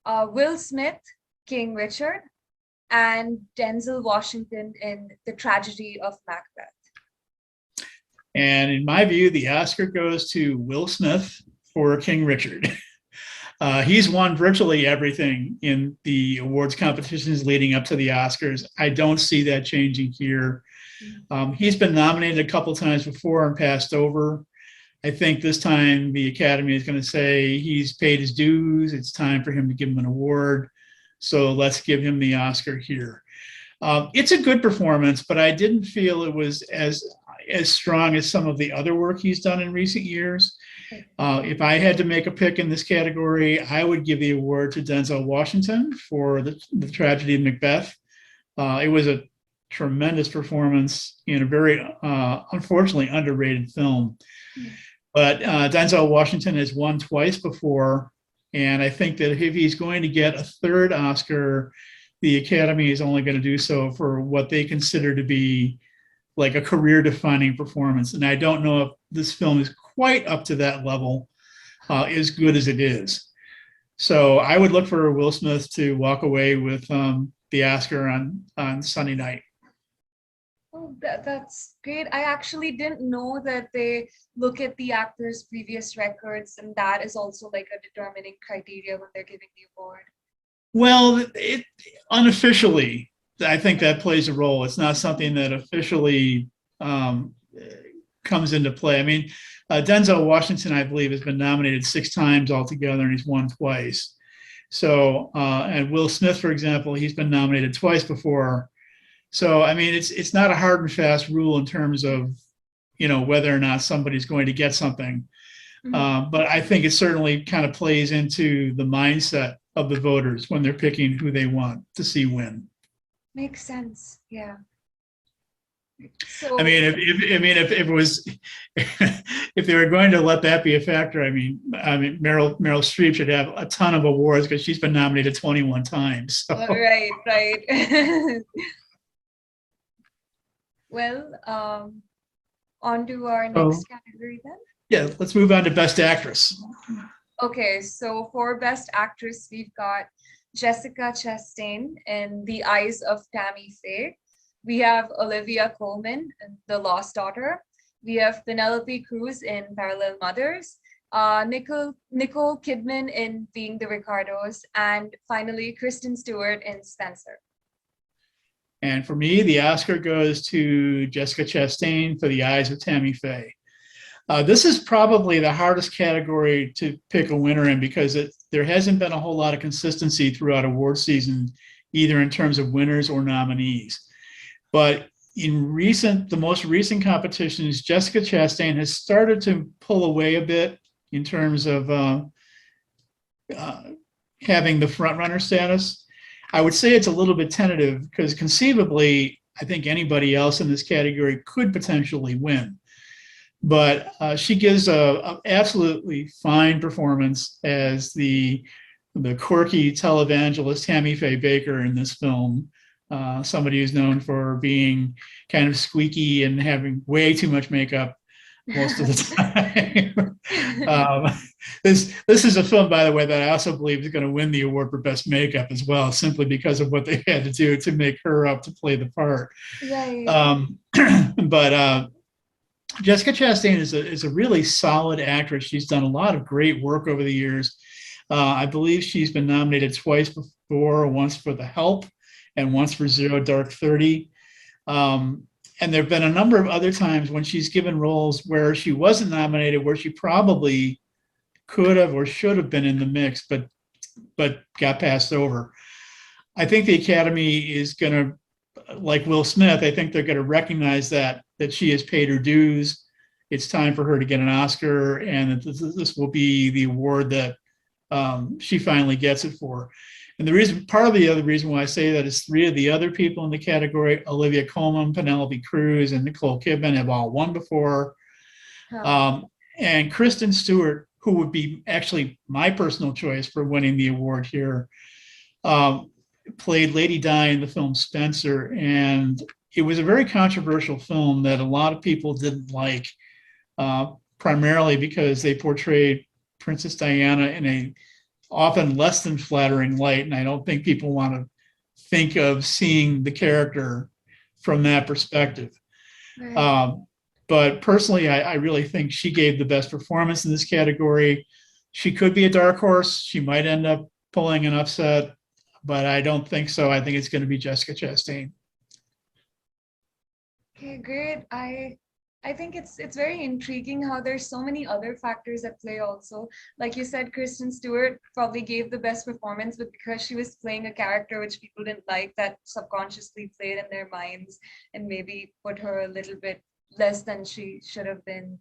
Will Smith, King Richard. And Denzel Washington in The Tragedy of Macbeth. And in my view, the Oscar goes to Will Smith for King Richard. He's won virtually everything in the awards competitions leading up to the Oscars. I don't see that changing here. He's been nominated a couple times before and passed over. I think this time the Academy is going to say he's paid his dues. It's time for him to give him an award. So let's give him the Oscar here. It's a good performance, but I didn't feel it was as strong as some of the other work he's done in recent years. If I had to make a pick in this category, I would give the award to Denzel Washington for the Tragedy of Macbeth. It was a tremendous performance in a very, unfortunately, underrated film. But Denzel Washington has won twice before, and I think that if he's going to get a third Oscar, the Academy is only going to do so for what they consider to be like a career-defining performance. And I don't know if this film is quite up to that level, as good as it is. So I would look for Will Smith to walk away with the Oscar on Sunday night. Oh, that's great. I actually didn't know that they look at the actor's previous records, and that is also like a determining criteria when they're giving the award. Well, unofficially, I think that plays a role. It's not something that officially comes into play. I mean, Denzel Washington, I believe, has been nominated 6 times altogether, and he's won twice. So, and Will Smith, for example, he's been nominated twice before. So, I mean, it's not a hard and fast rule in terms of, whether or not somebody's going to get something. Mm-hmm. But I think it certainly kind of plays into the mindset of the voters when they're picking who they want to see win. Makes sense. Yeah. So, I mean, if it was, if they were going to let that be a factor, I mean, Meryl Streep should have a ton of awards because she's been nominated 21 times. So. Right. Well, on to our next category then. Yeah, let's move on to Best Actress. Okay, so for Best Actress, we've got Jessica Chastain in The Eyes of Tammy Faye. We have Olivia Colman in The Lost Daughter. We have Penelope Cruz in Parallel Mothers. Nicole Kidman in Being the Ricardos. And finally, Kristen Stewart in Spencer. And for me, the Oscar goes to Jessica Chastain for The Eyes of Tammy Faye. This is probably the hardest category to pick a winner in because there hasn't been a whole lot of consistency throughout award season, either in terms of winners or nominees. But in the most recent competitions, Jessica Chastain has started to pull away a bit in terms of having the frontrunner status. I would say it's a little bit tentative because conceivably, I think anybody else in this category could potentially win. But she gives a absolutely fine performance as the quirky televangelist Tammy Faye Baker in this film. Somebody who's known for being kind of squeaky and having way too much makeup most of the time. This is a film, by the way, that I also believe is going to win the award for Best Makeup as well, simply because of what they had to do to make her up to play the part. Right. But Jessica Chastain is a really solid actress. She's done a lot of great work over the years. I believe she's been nominated twice before, once for The Help and once for Zero Dark 30. And there have been a number of other times when she's given roles where she wasn't nominated, where she probably could have or should have been in the mix, but got passed over. I think the Academy is going to, like Will Smith, I think they're going to recognize that she has paid her dues. It's time for her to get an Oscar, and this will be the award that she finally gets it for. And the reason, part of the other reason why I say that is three of the other people in the category, Olivia Colman, Penelope Cruz, and Nicole Kidman, have all won before. And Kristen Stewart, who would be actually my personal choice for winning the award here, played Lady Di in the film Spencer. And it was a very controversial film that a lot of people didn't like, primarily because they portrayed Princess Diana in a often less than flattering light. And I don't think people want to think of seeing the character from that perspective. Right. But personally, I really think she gave the best performance in this category. She could be a dark horse. She might end up pulling an upset, but I don't think so. I think it's going to be Jessica Chastain. Okay, great. I think it's very intriguing how there's so many other factors at play also. Like you said, Kristen Stewart probably gave the best performance, but because she was playing a character which people didn't like, that subconsciously played in their minds and maybe put her a little bit less than she should have been.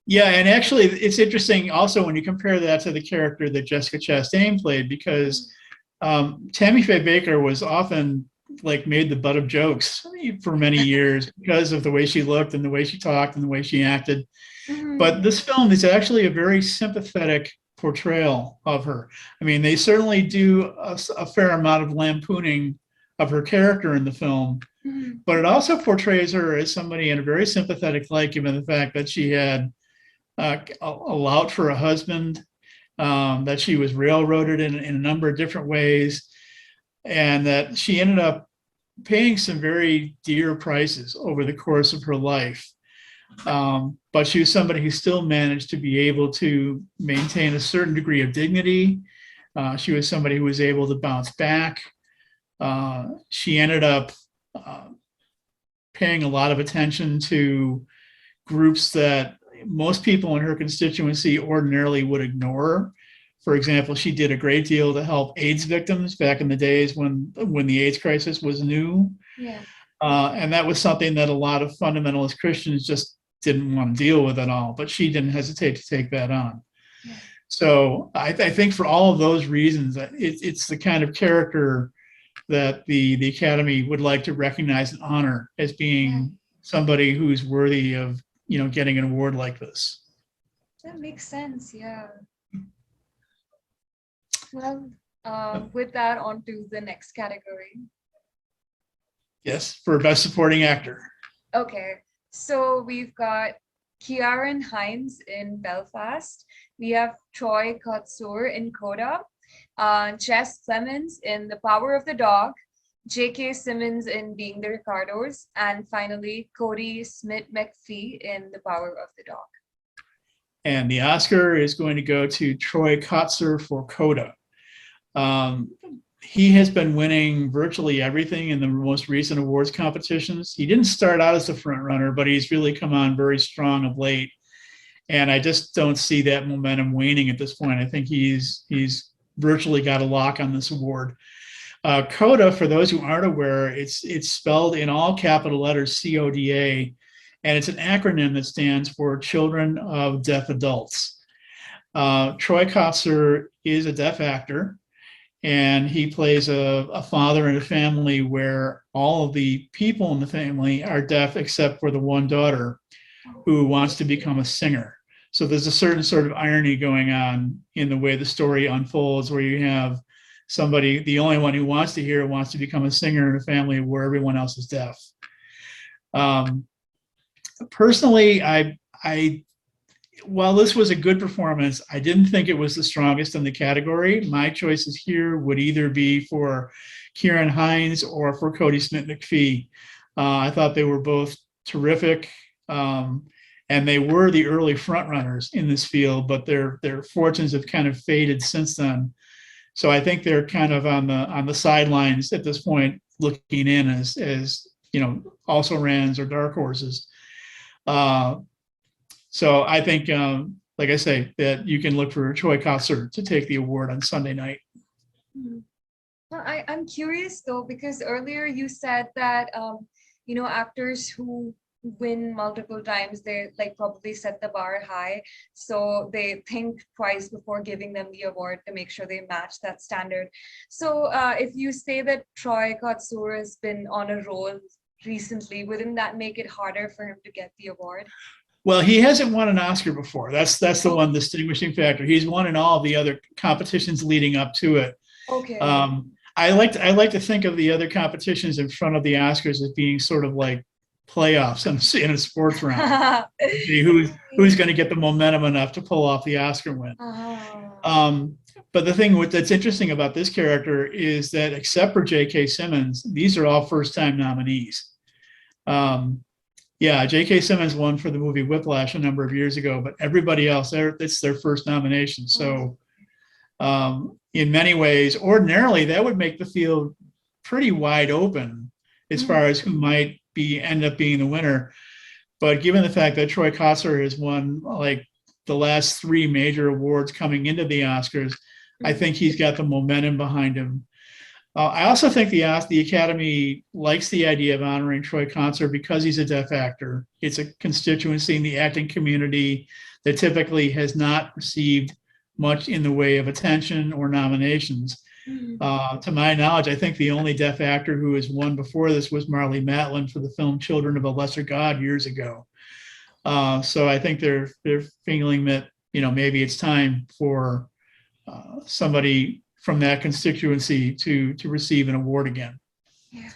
Yeah, and actually it's interesting also when you compare that to the character that Jessica Chastain played, because Tammy Faye Baker was often like made the butt of jokes for many years because of the way she looked and the way she talked and the way she acted. But this film is actually a very sympathetic portrayal of her. I mean, they certainly do a fair amount of lampooning of her character in the film, but it also portrays her as somebody in a very sympathetic light, given the fact that she had a lout for a husband, that she was railroaded in a number of different ways, and that she ended up paying some very dear prices over the course of her life. But she was somebody who still managed to be able to maintain a certain degree of dignity. She was somebody who was able to bounce back. She ended up paying a lot of attention to groups that most people in her constituency ordinarily would ignore. For example, she did a great deal to help AIDS victims back in the days when the AIDS crisis was new. Yeah. And that was something that a lot of fundamentalist Christians just didn't want to deal with at all, but she didn't hesitate to take that on. Yeah. So I think for all of those reasons, it's the kind of character that the Academy would like to recognize and honor as being somebody who's worthy of, getting an award like this. That makes sense, yeah. Well, with that, on to the next category. Yes, for Best Supporting Actor. Okay, so we've got Ciarán Hinds in Belfast. We have Troy Kotsur in Coda, Jess Plemons in The Power of the Dog, J.K. Simmons in Being the Ricardos, and finally Cody Smith-McPhee in The Power of the Dog. And the Oscar is going to go to Troy Kotsur for Coda. He has been winning virtually everything in the most recent awards competitions. He didn't start out as the front runner, but he's really come on very strong of late. And I just don't see that momentum waning at this point. I think he's virtually got a lock on this award. Coda, for those who aren't aware, it's spelled in all capital letters CODA, and it's an acronym that stands for Children of Deaf Adults. Troy Kotsur is a deaf actor, and he plays a father in a family where all of the people in the family are deaf except for the one daughter who wants to become a singer. So there's a certain sort of irony going on in the way the story unfolds, where you have somebody, the only one who wants to hear, wants to become a singer in a family where everyone else is deaf. Personally, while this was a good performance, I didn't think it was the strongest in the category. My choices here would either be for Ciarán Hinds or for Cody Smith-McPhee. I thought they were both terrific, and they were the early frontrunners in this field, but their fortunes have kind of faded since then. So I think they're kind of on the sidelines at this point, looking in as also rans or dark horses. So I think, like I say, that you can look for Troy Kotsur to take the award on Sunday night. Well, I'm curious though, because earlier you said that actors who win multiple times, they like probably set the bar high. So they think twice before giving them the award to make sure they match that standard. So if you say that Troy Kotsur has been on a roll recently, wouldn't that make it harder for him to get the award? Well, he hasn't won an Oscar before. That's the Oh, one distinguishing factor. He's won in all the other competitions leading up to it. okay. I like to think of the other competitions in front of the Oscars as being sort of like playoffs in a sports round. See who's going to get the momentum enough to pull off the Oscar win. But the thing that's interesting about this character is that except for J.K. Simmons, these are all first-time nominees. Yeah, J.K. Simmons won for the movie Whiplash a number of years ago, but everybody else, it's their first nomination. So in many ways, ordinarily, that would make the field pretty wide open as far as who might end up being the winner. But given the fact that Troy Kotsur has won like the last 3 major awards coming into the Oscars, I think he's got the momentum behind him. I also think the Academy likes the idea of honoring Troy Kotsur because he's a deaf actor. It's a constituency in the acting community that typically has not received much in the way of attention or nominations. To my knowledge, I think the only deaf actor who has won before this was Marlee Matlin for the film Children of a Lesser God years ago. So I think they're feeling that, maybe it's time for somebody from that constituency to receive an award again. Yeah.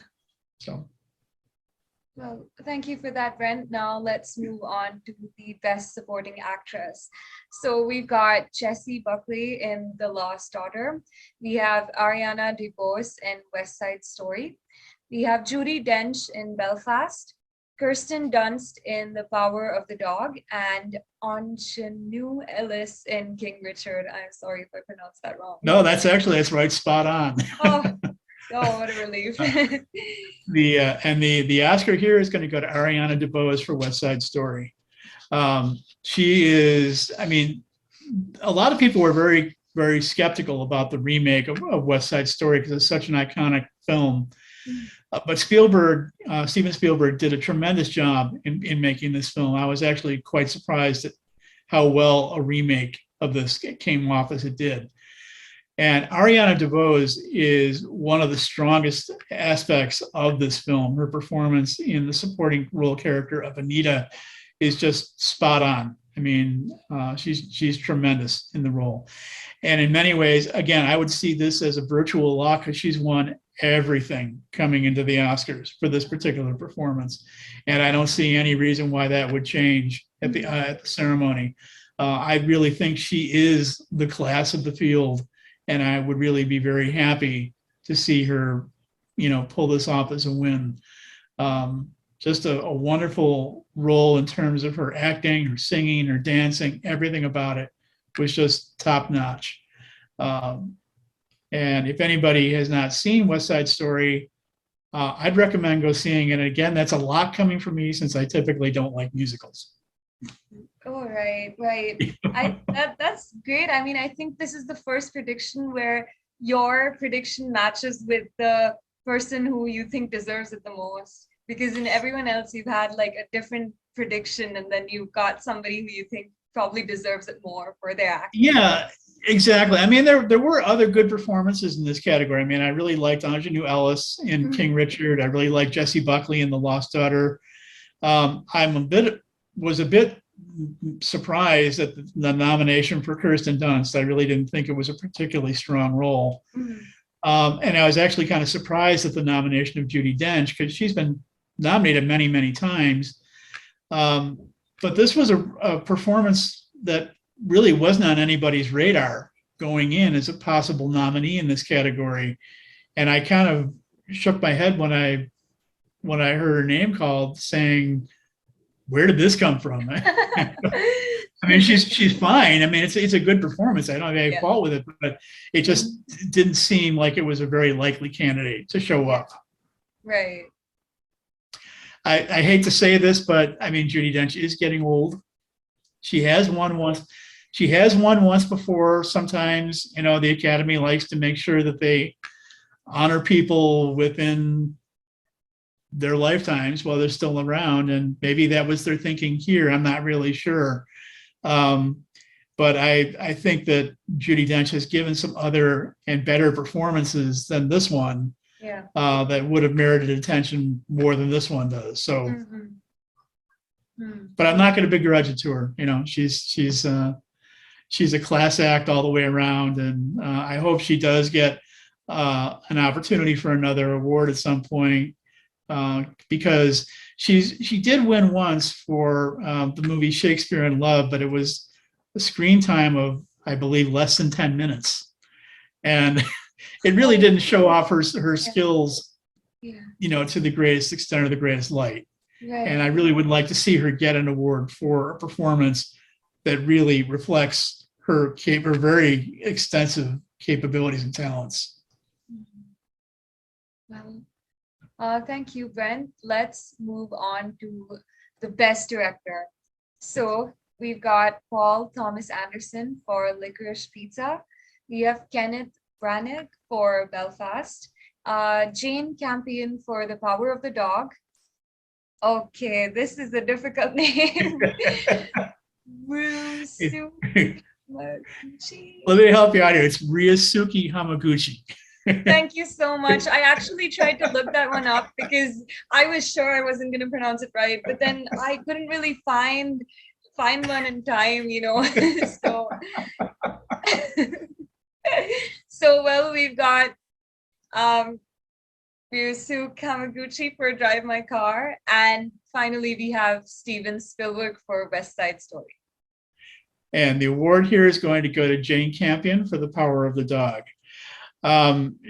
So. Well, thank you for that, Brent. Now let's move on to the Best Supporting Actress. So we've got Jessie Buckley in The Lost Daughter. We have Ariana DeBose in West Side Story. We have Judi Dench in Belfast, Kirsten Dunst in The Power of the Dog, and Anjanou Ellis in King Richard. I'm sorry if I pronounced that wrong. No, that's right, spot on. Oh, what a relief. The Oscar here is going to go to Ariana DeBose for West Side Story. She is, a lot of people were very, very skeptical about the remake of West Side Story because it's such an iconic film. But Steven Spielberg did a tremendous job in making this film. I was actually quite surprised at how well a remake of this came off as it did. And Ariana DeBose is one of the strongest aspects of this film. Her performance in the supporting role character of Anita is just spot on. She's tremendous in the role. And in many ways, again, I would see this as a virtual lock because she's won everything coming into the Oscars for this particular performance. And I don't see any reason why that would change at the ceremony. I really think she is the class of the field. And I would really be very happy to see her, pull this off as a win. Just a wonderful role in terms of her acting, her singing, her dancing, everything about it was just top notch. And if anybody has not seen West Side Story, I'd recommend go seeing it. And again, that's a lot coming from me since I typically don't like musicals. Oh, right. That's great. I think this is the first prediction where your prediction matches with the person who you think deserves it the most. Because in everyone else, you've had like a different prediction, and then you've got somebody who you think probably deserves it more for their acting. Yeah, exactly. There were other good performances in this category. I really liked Anjanou Ellis in King Richard. I really liked Jessie Buckley in The Lost Daughter. Was a bit surprised at the nomination for Kirsten Dunst. I really didn't think it was a particularly strong role. And I was actually kind of surprised at the nomination of Judi Dench because she's been nominated many, many times. But this was a performance that really wasn't on anybody's radar going in as a possible nominee in this category. And I kind of shook my head when I heard her name called, saying, where did this come from? She's fine. It's a good performance. I don't have any fault with it, but it just didn't seem like it was a very likely candidate to show up. Right. I hate to say this, but Judi Dench is getting old. She has won once. She has won once before. Sometimes, the Academy likes to make sure that they honor people within their lifetimes while they're still around. And maybe that was their thinking here. I'm not really sure. But I think that Judi Dench has given some other and better performances than this one. Yeah. That would have merited attention more than this one does. So, but I'm not going to begrudge it to her. You know, she's a class act all the way around, and I hope she does get an opportunity for another award at some point, because she did win once for the movie Shakespeare in Love, but it was a screen time of, I believe, less than 10 minutes. And it really didn't show off her skills, you know, to the greatest extent or the greatest light. Right. And I really would like to see her get an award for a performance that really reflects her very extensive capabilities and talents. Well, thank you, Brent. Let's move on to the Best Director. So we've got Paul Thomas Anderson for Licorice Pizza. We have Kenneth Branagh for Belfast. Jane Campion for The Power of the Dog. Okay, this is a difficult name. Let me help you out here. It's Ryusuke Hamaguchi. Thank you so much. I actually tried to look that one up because I was sure I wasn't going to pronounce it right, but then I couldn't really find one in time, you know. So well, we've got Ryusuke Hamaguchi for Drive My Car, and finally we have Steven Spielberg for West Side Story. And the award here is going to go to Jane Campion for The Power of the Dog.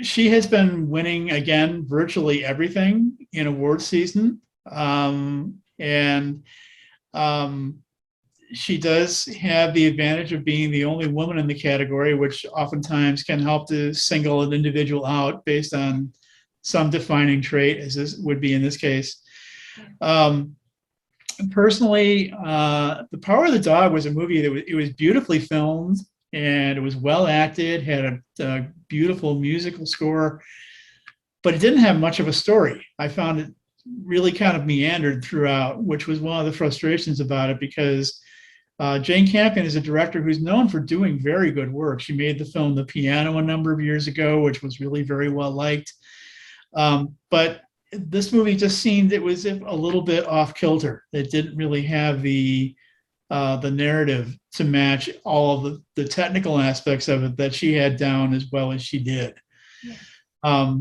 She has been winning, again, virtually everything in award season. She does have the advantage of being the only woman in the category, which oftentimes can help to single an individual out based on some defining trait, as this would be in this case. Personally, The Power of the Dog was a movie that it was beautifully filmed, and it was well acted, had a beautiful musical score, but it didn't have much of a story. I found it really kind of meandered throughout, which was one of the frustrations about it, because Jane Campion is a director who's known for doing very good work. She made the film The Piano a number of years ago, which was really very well liked. But this movie just seemed it was a little bit off kilter. It didn't really have the narrative to match all of the technical aspects of it that she had down as well as she did. Yeah.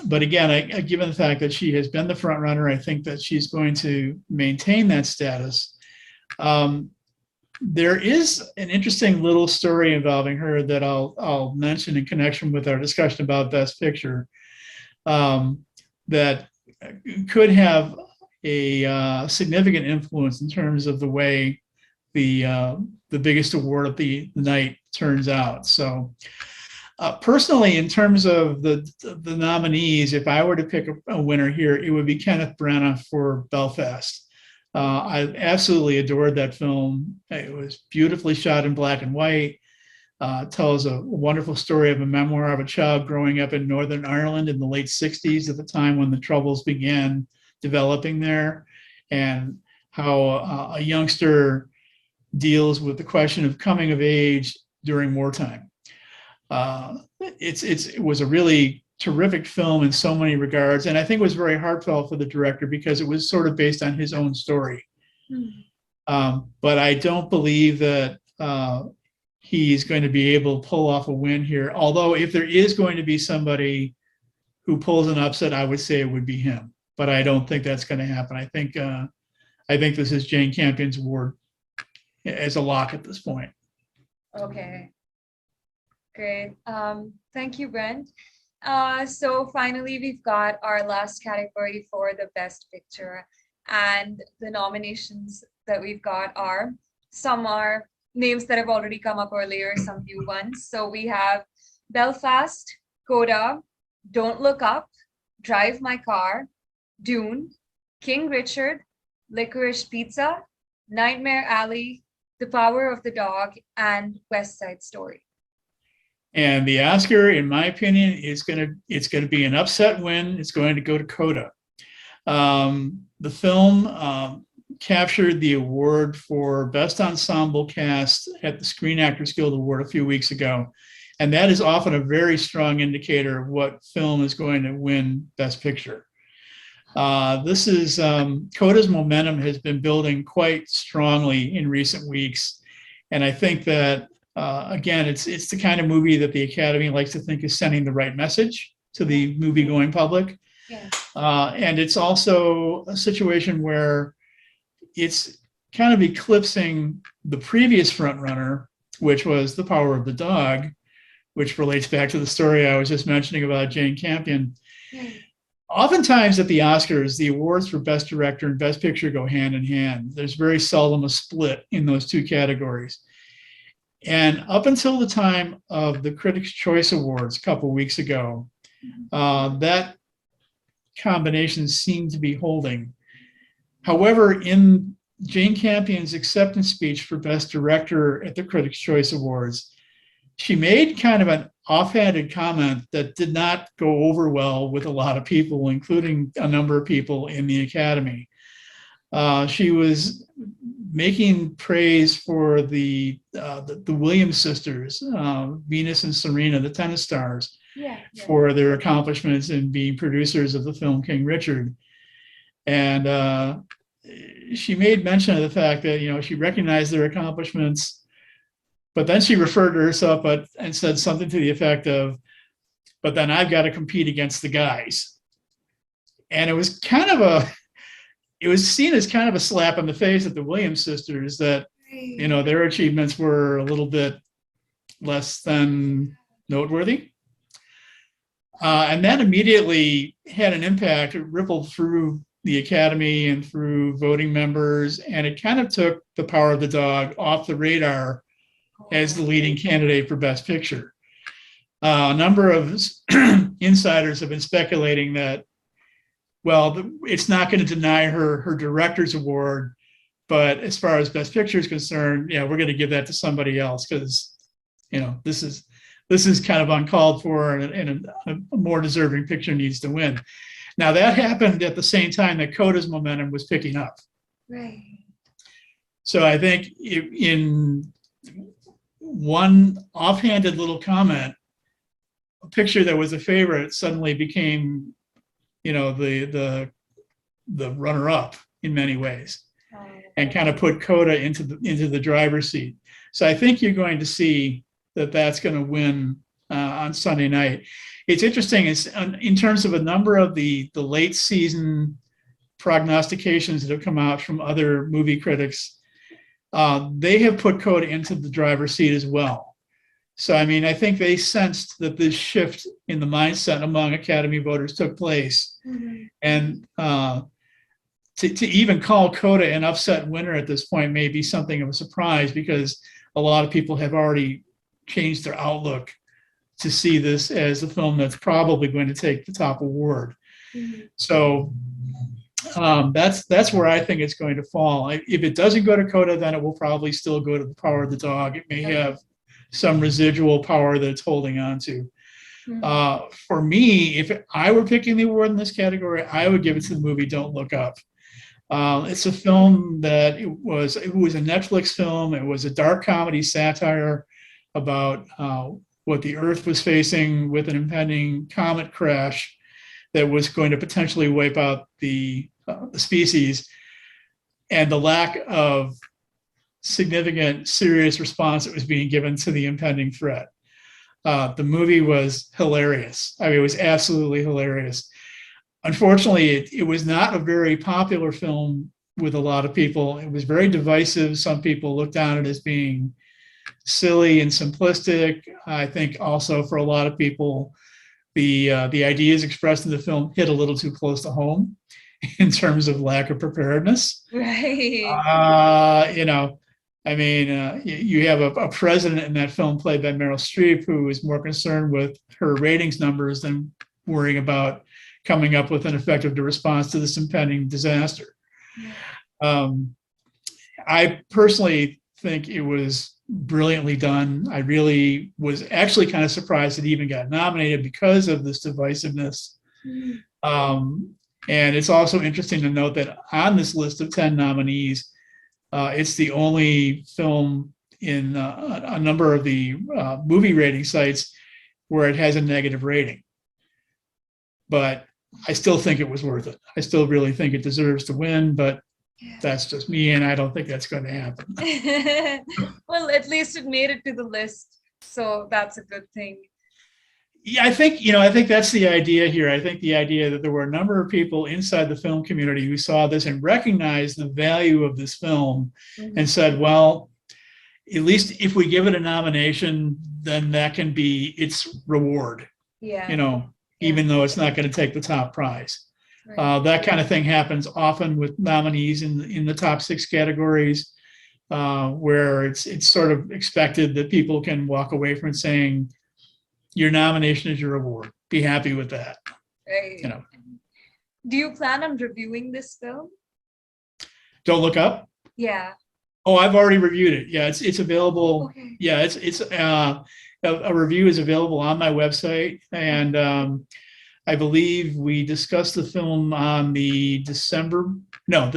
But again, given the fact that she has been the front runner, I think that she's going to maintain that status. There is an interesting little story involving her that I'll mention in connection with our discussion about Best Picture, that could have a significant influence in terms of the way the biggest award of the night turns out. So personally, in terms of the nominees, if I were to pick a winner here, it would be Kenneth Branagh for Belfast. I absolutely adored that film. It was beautifully shot in black and white. Tells a wonderful story of a memoir of a child growing up in Northern Ireland in the late 60s, at the time when the Troubles began developing there, and how a youngster deals with the question of coming of age during wartime. It was a really terrific film in so many regards, and I think it was very heartfelt for the director because it was sort of based on his own story. But I don't believe that he's going to be able to pull off a win here. Although if there is going to be somebody who pulls an upset, I would say it would be him. But I don't think that's going to happen. I think this is Jane Campion's award as a lock at this point. Okay, great. Thank you, Brent. So finally, we've got our last category for the Best Picture, and the nominations that we've got are, some are names that have already come up earlier, some new ones. So we have Belfast, Coda, Don't Look Up, Drive My Car, Dune, King Richard, Licorice Pizza, Nightmare Alley, The Power of the Dog, and West Side Story. And the Oscar, in my opinion, it's going to be an upset win. It's going to go to Coda. The film captured the award for Best Ensemble Cast at the Screen Actors Guild Award a few weeks ago. And that is often a very strong indicator of what film is going to win Best Picture. This is Coda's momentum has been building quite strongly in recent weeks. And I think that, again, it's the kind of movie that the Academy likes to think is sending the right message to the movie-going public. Yeah. And it's also a situation where it's kind of eclipsing the previous frontrunner, which was The Power of the Dog, which relates back to the story I was just mentioning about Jane Campion. Oftentimes at the Oscars, the awards for Best Director and Best Picture go hand in hand. There's very seldom a split in those two categories. And up until the time of the Critics' Choice Awards a couple of weeks ago, that combination seemed to be holding. However, in Jane Campion's acceptance speech for Best Director at the Critics' Choice Awards, she made kind of an offhanded comment that did not go over well with a lot of people, including a number of people in the Academy. She was making praise for the Williams sisters, Venus and Serena, the tennis stars, for their accomplishments in being producers of the film King Richard. And she made mention of the fact that, she recognized their accomplishments, but then she referred to herself and said something to the effect of, but then I've got to compete against the guys. And it was seen as kind of a slap in the face at the Williams sisters that, their achievements were a little bit less than noteworthy. And that immediately had an impact. It rippled through the Academy and through voting members, and it kind of took The Power of the Dog off the radar as the leading candidate for Best Picture. A number of insiders have been speculating that, it's not going to deny her director's award, but as far as Best Picture is concerned, we're going to give that to somebody else because, this is kind of uncalled for, and a more deserving picture needs to win. Now, that happened at the same time that Coda's momentum was picking up. Right. So I think in one offhanded little comment, a picture that was a favorite suddenly became, the runner-up in many ways, and kind of put Coda into the driver's seat. So I think you're going to see that that's going to win on Sunday night. It's interesting, in terms of a number of the late season prognostications that have come out from other movie critics, they have put Coda into the driver's seat as well. So, I think they sensed that this shift in the mindset among Academy voters took place. And to even call Coda an upset winner at this point may be something of a surprise, because a lot of people have already changed their outlook to see this as the film that's probably going to take the top award. So that's where I think it's going to fall. If it doesn't go to Coda, then it will probably still go to The Power of the Dog. It may have some residual power that it's holding on to. For me, if I were picking the award in this category, I would give it to the movie Don't Look Up. It's a film that it was a Netflix film. It was a dark comedy satire about what the Earth was facing with an impending comet crash that was going to potentially wipe out the species, and the lack of significant, serious response that was being given to the impending threat. The movie was hilarious. It was absolutely hilarious. Unfortunately, it was not a very popular film with a lot of people. It was very divisive. Some people looked on it as being silly and simplistic. I think also for a lot of people, the ideas expressed in the film hit a little too close to home in terms of lack of preparedness. Right. You have a president in that film played by Meryl Streep who is more concerned with her ratings numbers than worrying about coming up with an effective response to this impending disaster. I personally think it was brilliantly done. I really was actually kind of surprised it even got nominated because of this divisiveness. And it's also interesting to note that on this list of 10 nominees, it's the only film in a number of the movie rating sites where it has a negative rating. But I still think it was worth it. I still really think it deserves to win, but that's just me, and I don't think that's going to happen. Well, at least it made it to the list, so that's a good thing. Yeah, I think that's the idea here. I think the idea that there were a number of people inside the film community who saw this and recognized the value of this film and said, well, at least if we give it a nomination, then that can be its reward, even though it's not going to take the top prize. Right. That kind of thing happens often with nominees in the top 6 categories, where it's sort of expected that people can walk away from it saying, your nomination is your reward. Be happy with that. Right. Do you plan on reviewing this film? Don't Look Up? Yeah. Oh, I've already reviewed it. Yeah, it's available. Okay. Yeah, it's a review is available on my website, and I believe we discussed the film on the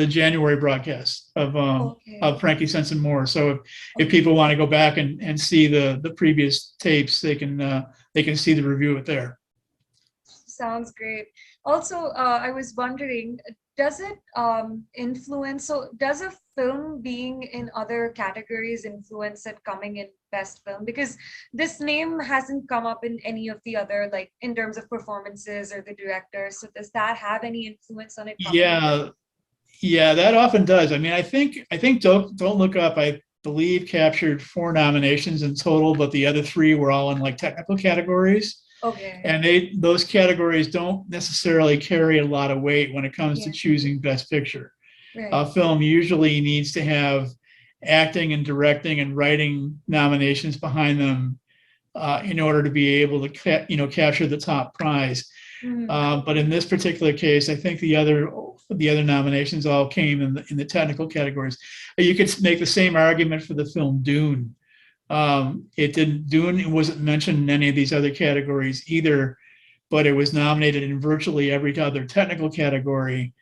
January broadcast of Frankie Sense and More. So if people want to go back and see the previous tapes, they can see the review of it there. Sounds great. Also, I was wondering, does it influence, so does a film being in other categories influence it coming in best film? Because this name hasn't come up in any of the other, like in terms of performances or the director. So does that have any influence on it? Yeah, that often does. I mean, I think Don't Look Up, I believe, captured 4 nominations in total, but the other 3 were all in like technical categories. Okay. And those categories don't necessarily carry a lot of weight when it comes to choosing Best Picture. Right. A film usually needs to have acting and directing and writing nominations behind them in order to be able to capture the top prize. But in this particular case, I think the other nominations all came in the technical categories. You could make the same argument for the film Dune. Dune wasn't mentioned in any of these other categories either, but it was nominated in virtually every other technical category,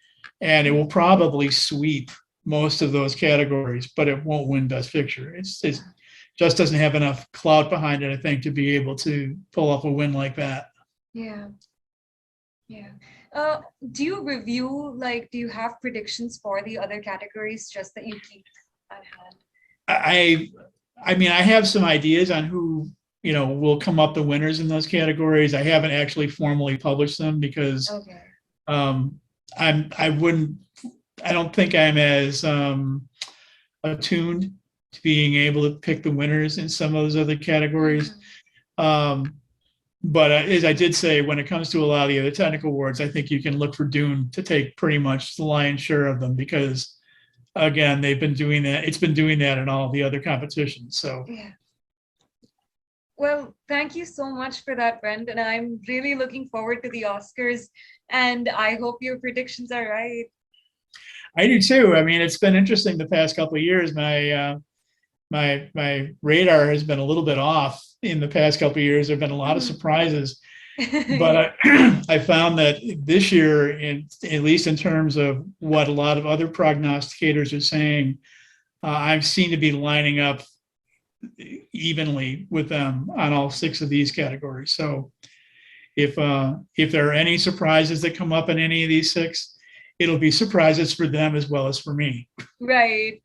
and it will probably sweep most of those categories, but it won't win Best Picture. It just doesn't have enough clout behind it, I think, to be able to pull off a win like that. Yeah. Do you review, do you have predictions for the other categories just that you keep at hand? I mean, I have some ideas on who, will come up the winners in those categories. I haven't actually formally published them because I don't think I'm as attuned to being able to pick the winners in some of those other categories. But as I did say, when it comes to a lot of the other technical awards, I think you can look for Dune to take pretty much the lion's share of them because, again, they've been doing that. It's been doing that in all the other competitions. So, yeah. Well, thank you so much for that, Brent. And I'm really looking forward to the Oscars. And I hope your predictions are right. I do too. I mean, it's been interesting the past couple of years. My radar has been a little bit off in the past couple of years. There have been a lot of surprises. But I found that this year, at least in terms of what a lot of other prognosticators are saying, I seem to be lining up evenly with them on all 6 of these categories. So if there are any surprises that come up in any of these 6, it'll be surprises for them as well as for me. Right.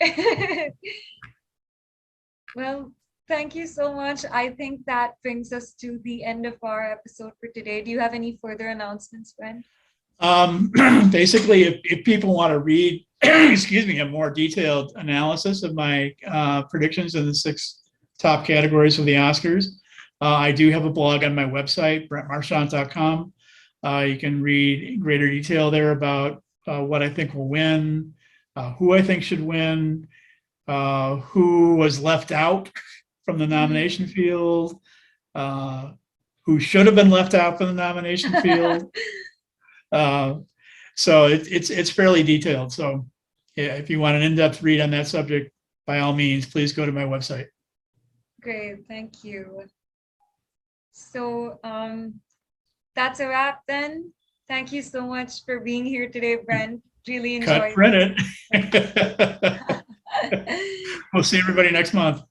Well, thank you so much. I think that brings us to the end of our episode for today. Do you have any further announcements, Brent? Basically, if people want to read, a more detailed analysis of my predictions in the 6 top categories for the Oscars, I do have a blog on my website, brentmarchant.com. You can read greater detail there about what I think will win, who I think should win, who was left out from the nomination field, who should have been left out from the nomination field. So it's fairly detailed. So yeah, if you want an in-depth read on that subject, by all means, please go to my website. Great, thank you. So that's a wrap then. Thank you so much for being here today, Brent. Really Cut, enjoyed print this. it. We'll see everybody next month.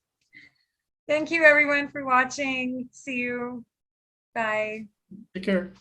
Thank you, everyone, for watching. See you. Bye. Take care.